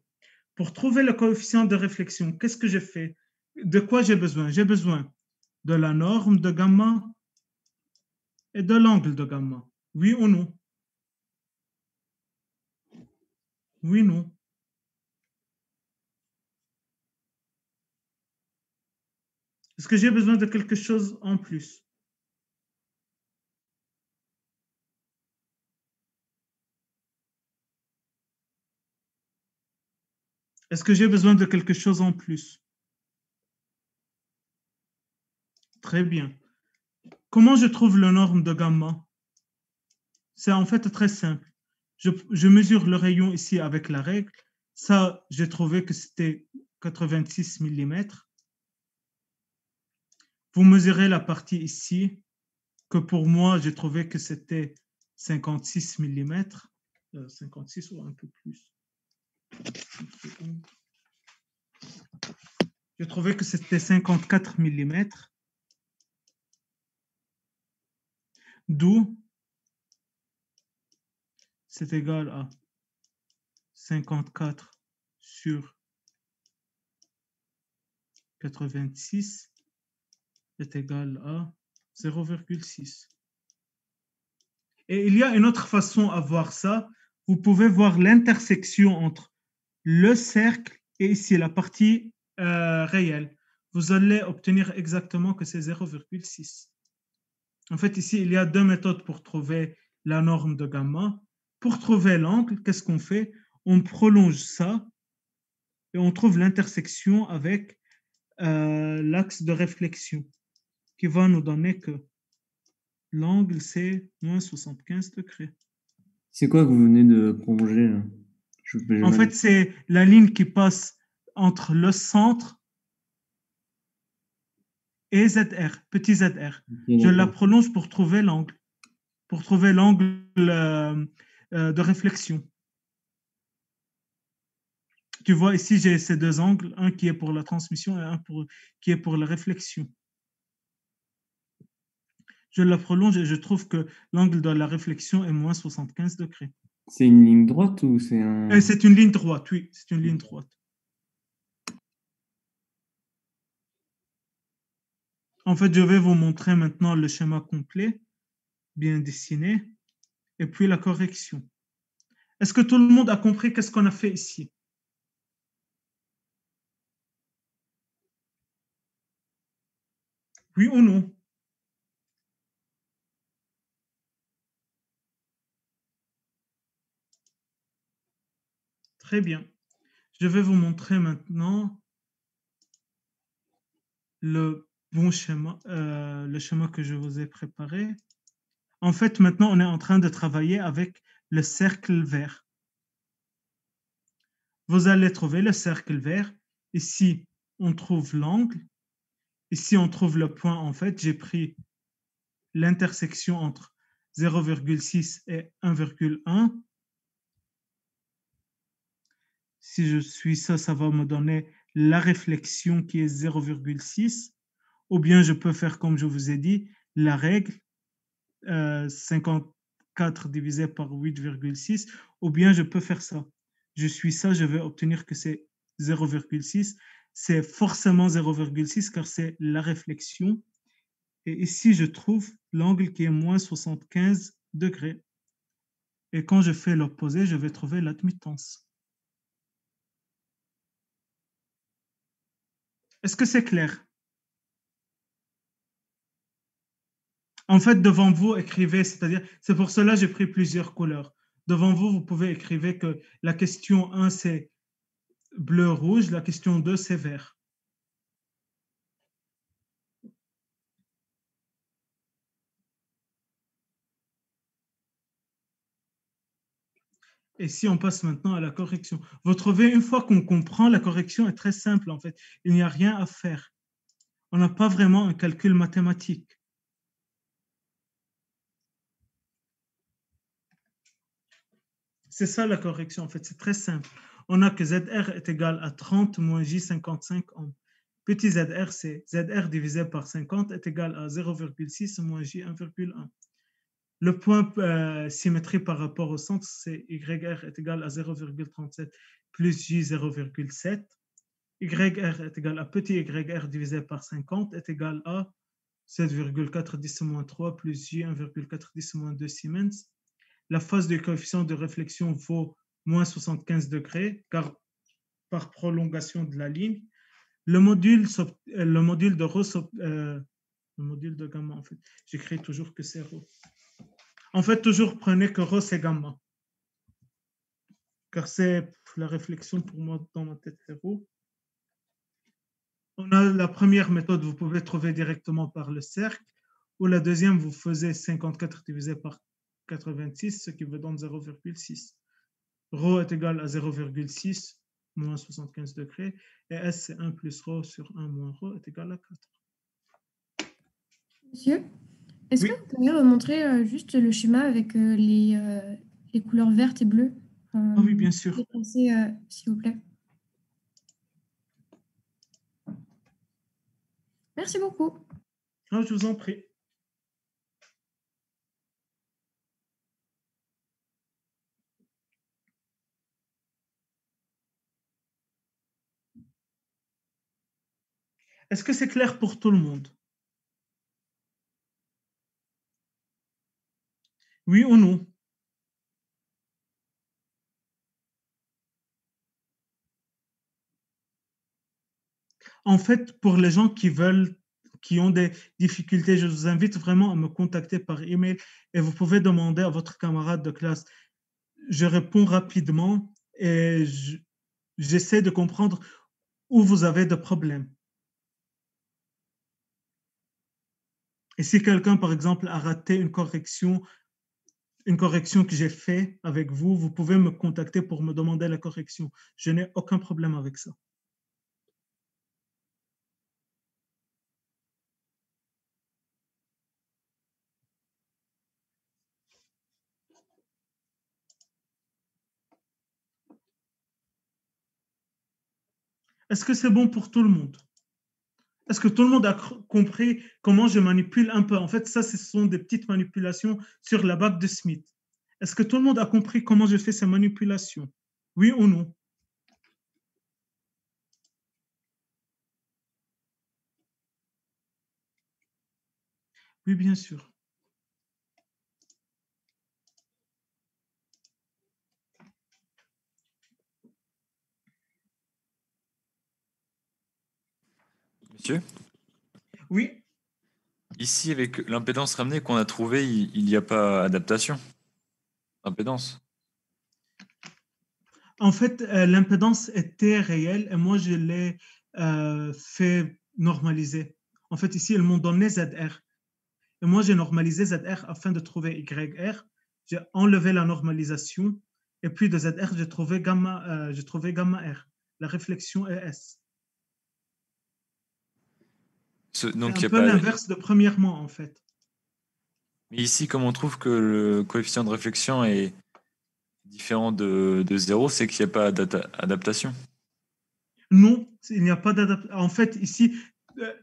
Pour trouver le coefficient de réflexion, qu'est-ce que je fais? De quoi j'ai besoin? J'ai besoin de la norme de gamma et de l'angle de gamma. Oui ou non? Oui, non. Est-ce que j'ai besoin de quelque chose en plus? Est-ce que j'ai besoin de quelque chose en plus? Très bien. Comment je trouve le norme de gamma? C'est en fait très simple. Je mesure le rayon ici avec la règle. Ça, j'ai trouvé que c'était 86 mm. Vous mesurez la partie ici, que pour moi, j'ai trouvé que c'était 56 mm. 56 ou un peu plus. J'ai trouvé que c'était 54 mm. D'où c'est égal à 54 sur 86 est égal à 0,6. Et il y a une autre façon à voir ça. Vous pouvez voir l'intersection entre le cercle et ici la partie réelle. Vous allez obtenir exactement que c'est 0,6. En fait, ici, il y a deux méthodes pour trouver la norme de gamma. Pour trouver l'angle, qu'est-ce qu'on fait? On prolonge ça et on trouve l'intersection avec l'axe de réflexion qui va nous donner que l'angle, c'est moins 75 degrés. C'est quoi que vous venez de prolonger là? En fait, c'est la ligne qui passe entre le centre et ZR, petit ZR. Okay, je la prolonge pour trouver l'angle de réflexion. Tu vois, ici, j'ai ces deux angles, un qui est pour la transmission et un qui est pour la réflexion. Je la prolonge et je trouve que l'angle de la réflexion est moins 75 degrés. C'est une ligne droite ou c'est un... C'est une ligne droite, oui, c'est une ligne droite. En fait, je vais vous montrer maintenant le schéma complet, bien dessiné, et puis la correction. Est-ce que tout le monde a compris qu'est-ce qu'on a fait ici? Oui ou non? Très bien. Je vais vous montrer maintenant le bon schéma, le schéma que je vous ai préparé. En fait, maintenant, on est en train de travailler avec le cercle vert. Vous allez trouver le cercle vert. Ici, on trouve l'angle. Ici, on trouve le point. En fait, j'ai pris l'intersection entre 0,6 et 1,1. Si je suis ça, ça va me donner la réflexion qui est 0,6. Ou bien je peux faire, comme je vous ai dit, la règle 54 divisé par 8,6. Ou bien je peux faire ça. Je suis ça, je vais obtenir que c'est 0,6. C'est forcément 0,6 car c'est la réflexion. Et ici, je trouve l'angle qui est moins 75 degrés. Et quand je fais l'opposé, je vais trouver l'admittance. Est-ce que c'est clair? En fait, devant vous, écrivez, c'est-à-dire, c'est pour cela que j'ai pris plusieurs couleurs. Devant vous, vous pouvez écrire que la question 1, c'est bleu-rouge, la question 2, c'est vert. Et si on passe maintenant à la correction, vous trouvez, une fois qu'on comprend, la correction est très simple en fait. Il n'y a rien à faire. On n'a pas vraiment un calcul mathématique. C'est ça la correction en fait, c'est très simple. On a que ZR est égal à 30 moins J55 ohms. Petit ZR, c'est ZR divisé par 50 est égal à 0,6 moins J1,1. Le point symétrie par rapport au centre, c'est YR est égal à 0,37 plus J 0,7. YR est égal à petit YR divisé par 50 est égal à 7,4 10 moins 3 plus J 1,4 10 moins 2 Siemens. La phase du coefficient de réflexion vaut moins 75 degrés car par prolongation de la ligne. Le module de ρ, le module de gamma, en fait, j'écris toujours que c'est ρ. En fait, toujours prenez que ρ c'est gamma. Car c'est la réflexion pour moi dans ma tête, c'est ρ. On a la première méthode, vous pouvez trouver directement par le cercle. Ou la deuxième, vous faisiez 54 divisé par 86, ce qui me donne 0,6. Rho est égal à 0,6 moins 75 degrés, et S, c'est 1 plus rho sur 1 moins rho est égal à 4. Monsieur, est-ce Oui. que vous pourriez remontrer juste le schéma avec les couleurs vertes et bleues Ah oui, bien sûr. déplacées, s'il vous plaît. Merci beaucoup. Ah, je vous en prie. Est-ce que c'est clair pour tout le monde? Oui ou non? En fait, pour les gens qui ont des difficultés, je vous invite vraiment à me contacter par email et vous pouvez demander à votre camarade de classe. Je réponds rapidement et j'essaie de comprendre où vous avez des problèmes. Et si quelqu'un, par exemple, a raté une correction que j'ai faite avec vous, vous pouvez me contacter pour me demander la correction. Je n'ai aucun problème avec ça. Est-ce que c'est bon pour tout le monde? Est-ce que tout le monde a compris comment je manipule un peu? En fait, ça, ce sont des petites manipulations sur la bague de Smith. Est-ce que tout le monde a compris comment je fais ces manipulations? Oui ou non? Oui, bien sûr. Monsieur, Oui, ici, avec l'impédance ramenée qu'on a trouvée, il n'y a pas adaptation. Impédance. en fait, l'impédance était réelle et moi, je l'ai fait normaliser. En fait, ici, ils m'ont donné ZR. Et moi, j'ai normalisé ZR afin de trouver YR. J'ai enlevé la normalisation. Et puis de ZR, j'ai trouvé gamma R. La réflexion est S. C'est Donc, un il n'y a peu pas. l'inverse de premièrement, en fait. Mais ici, comme on trouve que le coefficient de réflexion est différent de 0, c'est qu'il n'y a pas d'adaptation. Non, il n'y a pas d'adaptation. En fait, ici, euh,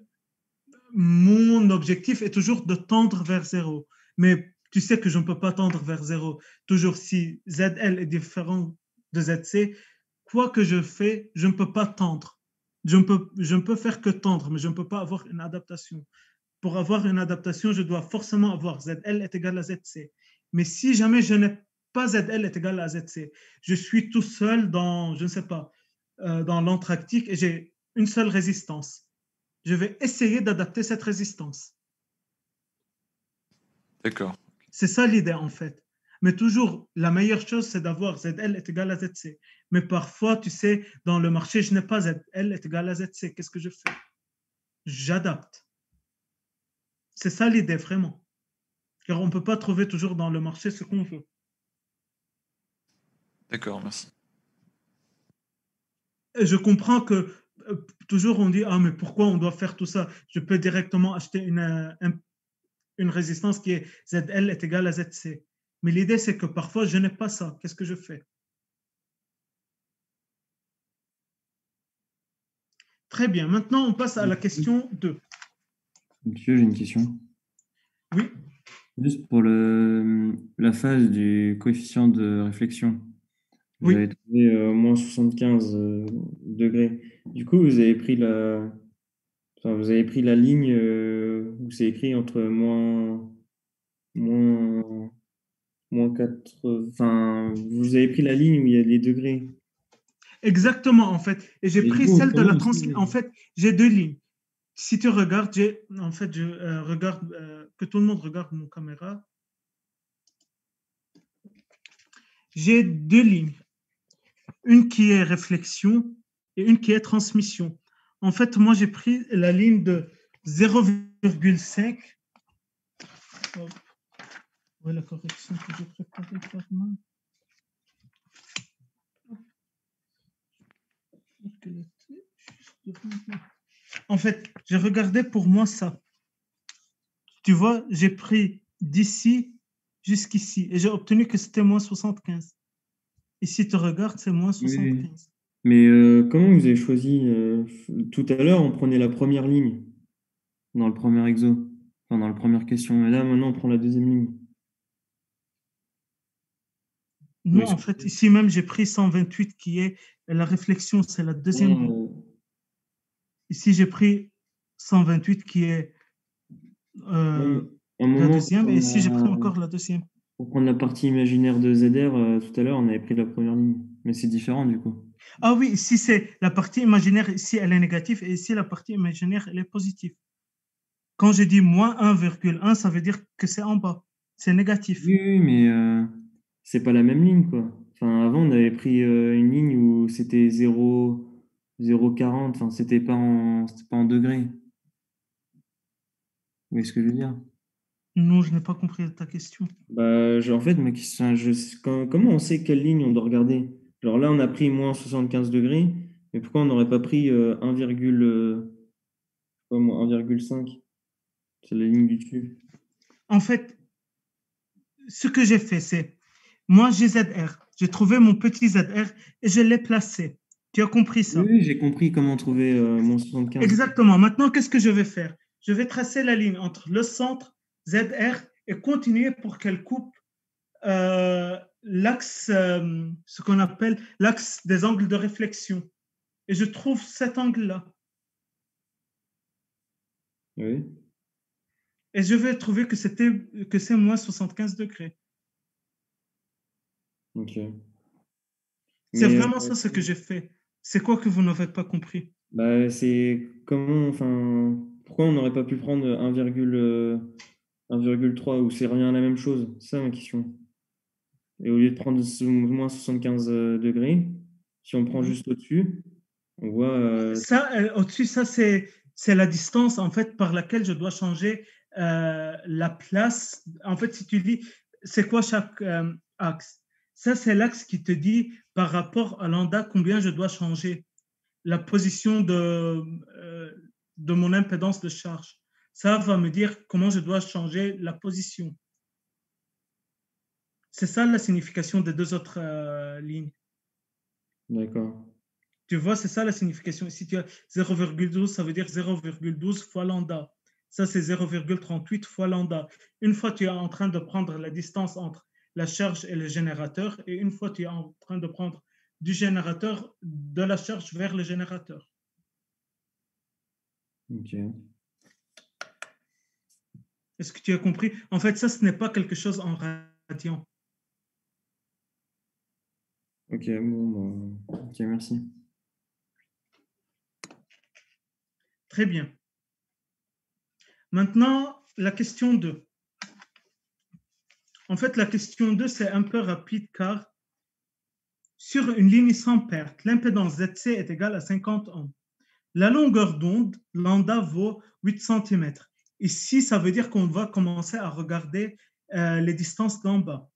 mon objectif est toujours de tendre vers zéro. Mais tu sais que je ne peux pas tendre vers zéro. Toujours si ZL est différent de ZC, quoi que je fais, je ne peux pas tendre. Je ne peux faire que tendre, mais je ne peux pas avoir une adaptation. Pour avoir une adaptation, je dois forcément avoir ZL est égal à ZC. Mais si jamais je n'ai pas ZL est égal à ZC, je suis tout seul dans, je ne sais pas, dans l'antarctique et j'ai une seule résistance. Je vais essayer d'adapter cette résistance. D'accord. C'est ça l'idée en fait. Mais toujours, la meilleure chose, c'est d'avoir ZL est égal à ZC. Mais parfois, tu sais, dans le marché, je n'ai pas ZL est égal à ZC. Qu'est-ce que je fais? J'adapte. C'est ça l'idée vraiment. Car on ne peut pas trouver toujours dans le marché ce qu'on veut. D'accord, merci. Et je comprends que toujours on dit, ah mais pourquoi on doit faire tout ça? Je peux directement acheter une résistance qui est ZL est égal à ZC. Mais l'idée, c'est que parfois, je n'ai pas ça. Qu'est-ce que je fais? Très bien. Maintenant, on passe à la question 2. Monsieur, j'ai une question. Oui, Juste pour la phase du coefficient de réflexion. Vous oui. avez trouvé moins 75 degrés. Du coup, vous avez pris la ligne où c'est écrit entre moins, moins 4, enfin, vous avez pris la ligne où il y a les degrés. Exactement, en fait. Et j'ai Et du pris coup, celle de la comment transmission. En fait, j'ai deux lignes. Si tu regardes, en fait, je regarde, que tout le monde regarde mon caméra. J'ai deux lignes. Une qui est réflexion et une qui est transmission. En fait, moi, j'ai pris la ligne de 0,5. Ouais, la correction que j'ai préparée par moi. En fait, j'ai regardé pour moi ça. Tu vois, j'ai pris d'ici jusqu'ici et j'ai obtenu que c'était moins 75. Et si tu regardes, c'est moins Oui, oui. 75. Mais comment vous avez choisi tout à l'heure, on prenait la première ligne dans le premier exo, enfin dans la première question. Et là, maintenant, on prend la deuxième ligne. Non, Oui, en fait, ici même, j'ai pris 128 qui est la réflexion, c'est la deuxième ligne. Ici, j'ai pris 128 qui est un la moment, deuxième, et ici, j'ai pris encore la deuxième. pour prendre la partie imaginaire de ZR, tout à l'heure, on avait pris la première ligne. Mais c'est différent du coup. Ah oui, ici, c'est la partie imaginaire, ici, elle est négative, et ici, la partie imaginaire, elle est positive. Quand je dis moins 1,1, ça veut dire que c'est en bas. C'est négatif. Oui, oui, mais c'est pas la même ligne, quoi. Enfin, avant, on avait pris une ligne où c'était 0,40, enfin, c'était pas en degrés. Vous voyez ce que je veux dire? Non, je n'ai pas compris ta question. Bah, en fait, ma question, comment on sait quelle ligne on doit regarder? Genre là, on a pris moins 75 degrés, mais pourquoi on n'aurait pas pris 1,5? C'est la ligne du dessus. En fait, ce que j'ai fait, c'est, moi, j'ai ZR. J'ai trouvé mon petit ZR et je l'ai placé. Tu as compris Oui, ça? oui, j'ai compris comment trouver moins 75. Exactement. Maintenant, qu'est-ce que je vais faire? Je vais tracer la ligne entre le centre, ZR, et continuer pour qu'elle coupe l'axe, ce qu'on appelle l'axe des angles de réflexion. Et je trouve cet angle-là. Oui, Et je vais trouver que c'est moins 75 degrés. ok. C'est Mais vraiment ça ce que j'ai fait. C'est quoi que vous n'avez pas compris? bah, c'est comment, enfin, pourquoi on n'aurait pas pu prendre 1,3 ou c'est revient à la même chose? C'est ça ma question. Et au lieu de prendre moins 75 degrés, si on prend Oui. juste au-dessus, on voit. Ça, au-dessus, ça, c'est la distance en fait par laquelle je dois changer la place. En fait, si tu dis, c'est quoi chaque axe? Ça, c'est l'axe qui te dit par rapport à lambda combien je dois changer la position de mon impédance de charge. Ça va me dire comment je dois changer la position. C'est ça la signification des deux autres lignes. D'accord. Tu vois, c'est ça la signification. Si tu as 0,12, ça veut dire 0,12 fois lambda. Ça, c'est 0,38 fois lambda. Une fois, tu es en train de prendre la distance entre la charge et le générateur, et une fois, tu es en train de prendre du générateur de la charge vers le générateur. Ok. Est-ce que tu as compris? En fait, ça, ce n'est pas quelque chose en radian. Ok, bon, bah, ok, merci. Très bien. Maintenant, la question 2. En fait, la question 2, c'est un peu rapide car sur une ligne sans perte, l'impédance ZC est égale à 50 ohms. La longueur d'onde, lambda, vaut 8 cm. Ici, ça veut dire qu'on va commencer à regarder les distances d'en bas.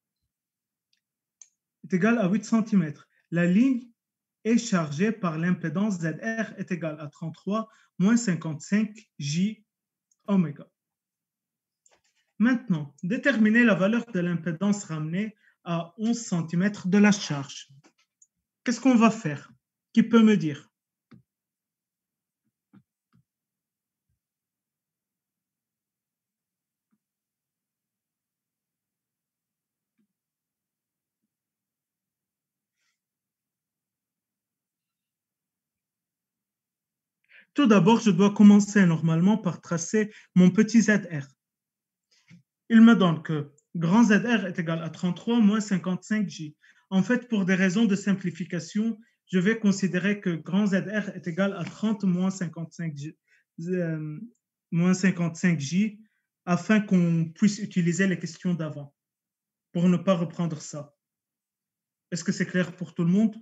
Est égale à 8 cm. La ligne est chargée par l'impédance ZR est égale à 33 moins 55 J oméga. Maintenant, déterminer la valeur de l'impédance ramenée à 11 cm de la charge. Qu'est-ce qu'on va faire? Qui peut me dire? Tout d'abord, je dois commencer normalement par tracer mon petit ZR. Il me donne que grand ZR est égal à 33 moins 55 J. En fait, pour des raisons de simplification, je vais considérer que grand ZR est égal à 30 moins 55 J, moins 55 J afin qu'on puisse utiliser les questions d'avant pour ne pas reprendre ça. Est-ce que c'est clair pour tout le monde?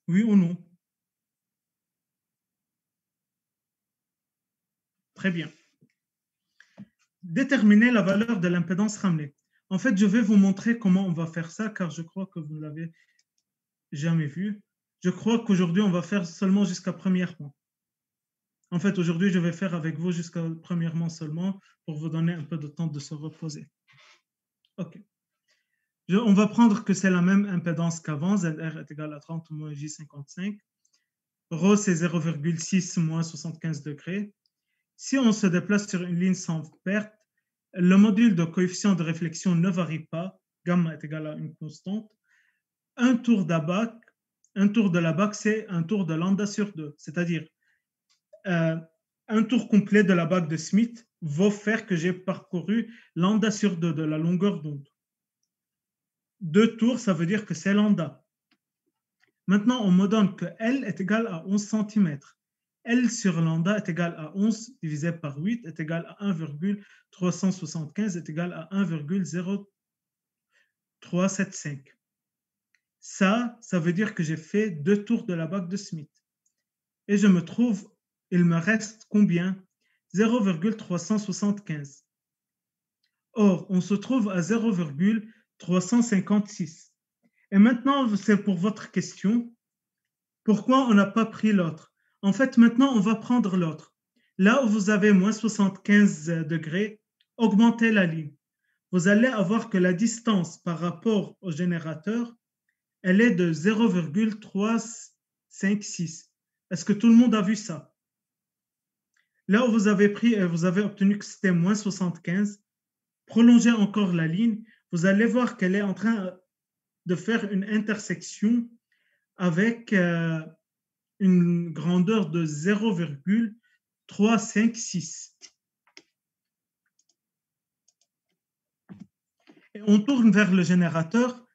Oui ou non? Très bien. déterminer la valeur de l'impédance ramenée. En fait, je vais vous montrer comment on va faire ça, car je crois que vous ne l'avez jamais vu. Je crois qu'aujourd'hui, on va faire seulement jusqu'à premièrement. En fait, aujourd'hui, je vais faire avec vous jusqu'à premièrement seulement pour vous donner un peu de temps de se reposer. OK. On va prendre que c'est la même impédance qu'avant. ZR est égal à 30 moins J55. Rho, c'est 0,6 moins 75 degrés. Si on se déplace sur une ligne sans perte, le module de coefficient de réflexion ne varie pas. Gamma est égal à une constante. Un tour de la bague, c'est un tour de lambda sur 2. C'est-à-dire, un tour complet de la bague de Smith va faire que j'ai parcouru lambda sur 2 de la longueur d'onde. 2 tours, ça veut dire que c'est lambda. Maintenant, on me donne que L est égal à 11 cm. L sur lambda est égal à 11 divisé par 8 est égal à 1,375 est égal à 1,0375. Ça veut dire que j'ai fait 2 tours de la bague de Smith. Et je me trouve, il me reste combien? 0,375. Or, on se trouve à 0,356. Et maintenant, c'est pour votre question. Pourquoi on n'a pas pris l'autre? En fait, maintenant, on va prendre l'autre. Là où vous avez moins 75 degrés, augmentez la ligne. Vous allez avoir que la distance par rapport au générateur, elle est de 0,356. Est-ce que tout le monde a vu ça? Là où vous avez pris et vous avez obtenu que c'était moins 75, prolongez encore la ligne, vous allez voir qu'elle est en train de faire une intersection avec une grandeur de 0,356. Et on tourne vers le générateur.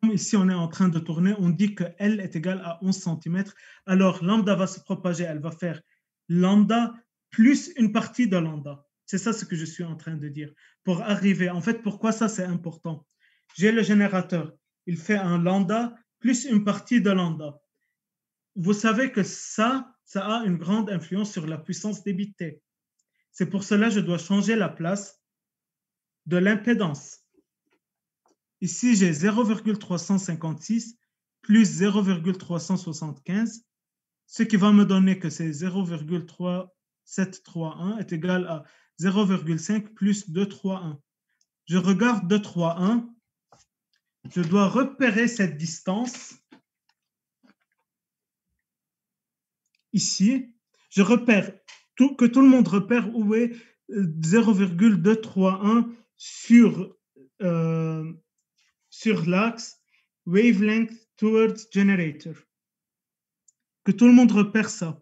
Comme ici, on est en train de tourner, on dit que L est égal à 11 cm. Alors, lambda va se propager, elle va faire lambda plus une partie de lambda. C'est ça ce que je suis en train de dire. Pour arriver, en fait, pourquoi ça c'est important? J'ai le générateur, il fait un lambda plus une partie de lambda. Vous savez que ça a une grande influence sur la puissance débitée. C'est pour cela que je dois changer la place de l'impédance. Ici, j'ai 0,356 plus 0,375, ce qui va me donner que c'est 0,3731 est égal à 0,5 plus 231. Je regarde 231. Je dois repérer cette distance. Ici, je repère, que tout le monde repère où est 0,231 sur l'axe wavelength towards generator. Que tout le monde repère ça.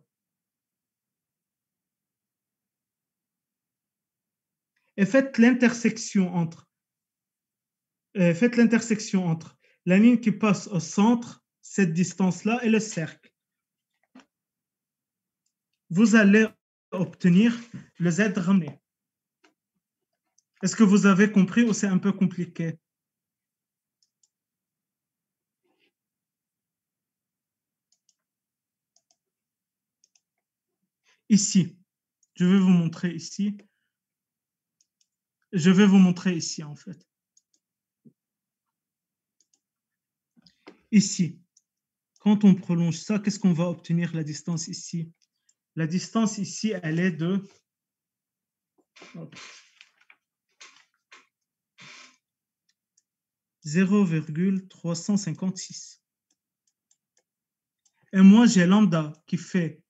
Et faites l'intersection entre la ligne qui passe au centre, cette distance-là, et le cercle. Vous allez obtenir le Z ramené. Est-ce que vous avez compris ou c'est un peu compliqué? Ici, je vais vous montrer ici. Je vais vous montrer ici, en fait. Ici, quand on prolonge ça, qu'est-ce qu'on va obtenir la distance ici? La distance ici, elle est de 0,356. Et moi, j'ai lambda qui fait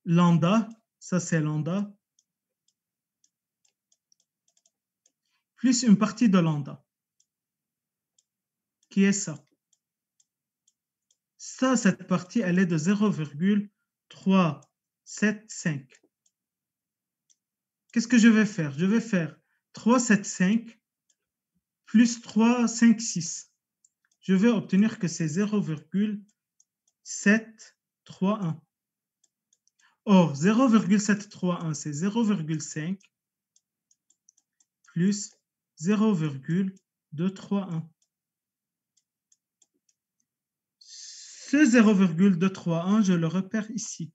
lambda, ça c'est lambda, plus une partie de lambda, qui est ça. Ça, cette partie, elle est de 0,375. Qu'est-ce que je vais faire? Je vais faire 375 plus 356. Je vais obtenir que c'est 0,731. Or, 0,731, c'est 0,5 plus 0,231. Ce 0,231, je le repère ici.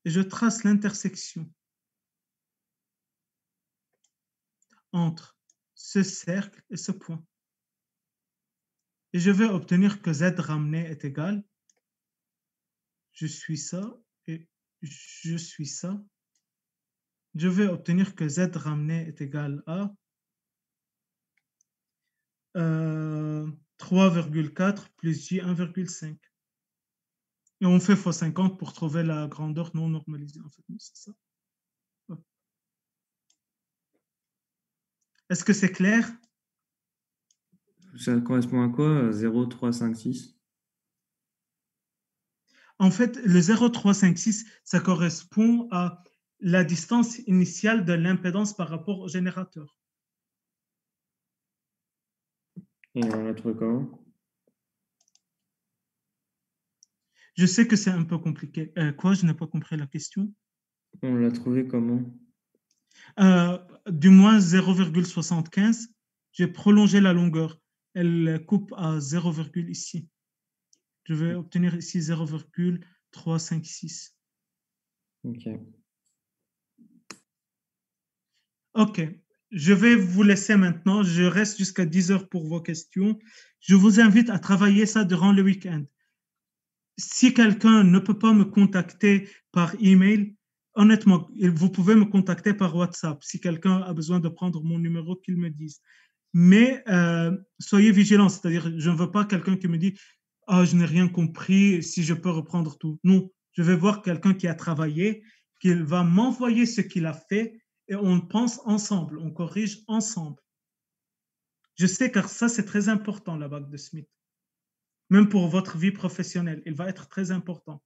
et je trace l'intersection entre ce cercle et ce point. Et je vais obtenir que Z ramené est égal. Je suis ça et je suis ça. Je vais obtenir que Z ramené est égal à 3,4 plus J 1,5. Et on fait x50 pour trouver la grandeur non normalisée. En fait, c'est ça. Est-ce que c'est clair? Ça correspond à quoi? 0, 3, 5, 6? En fait, le 0,356, ça correspond à la distance initiale de l'impédance par rapport au générateur. Et on l'a trouvé comment? Je sais que c'est un peu compliqué. Quoi? Je n'ai pas compris la question. On l'a trouvé comment? Du moins 0,75, j'ai prolongé la longueur. Elle coupe à 0, ici. Je vais obtenir ici 0,356. Ok. OK. Je vais vous laisser maintenant. Je reste jusqu'à 10 heures pour vos questions. Je vous invite à travailler ça durant le week-end. Si quelqu'un ne peut pas me contacter par email, honnêtement, vous pouvez me contacter par WhatsApp. Si quelqu'un a besoin de prendre mon numéro, qu'il me dise. Mais soyez vigilants, c'est-à-dire, je ne veux pas quelqu'un qui me dit « Ah, je n'ai rien compris, si je peux reprendre tout. » Non, je vais voir quelqu'un qui a travaillé, qui va m'envoyer ce qu'il a fait et on pense ensemble, on corrige ensemble. Je sais car ça, c'est très important, la bague de Smith. Même pour votre vie professionnelle, il va être très important.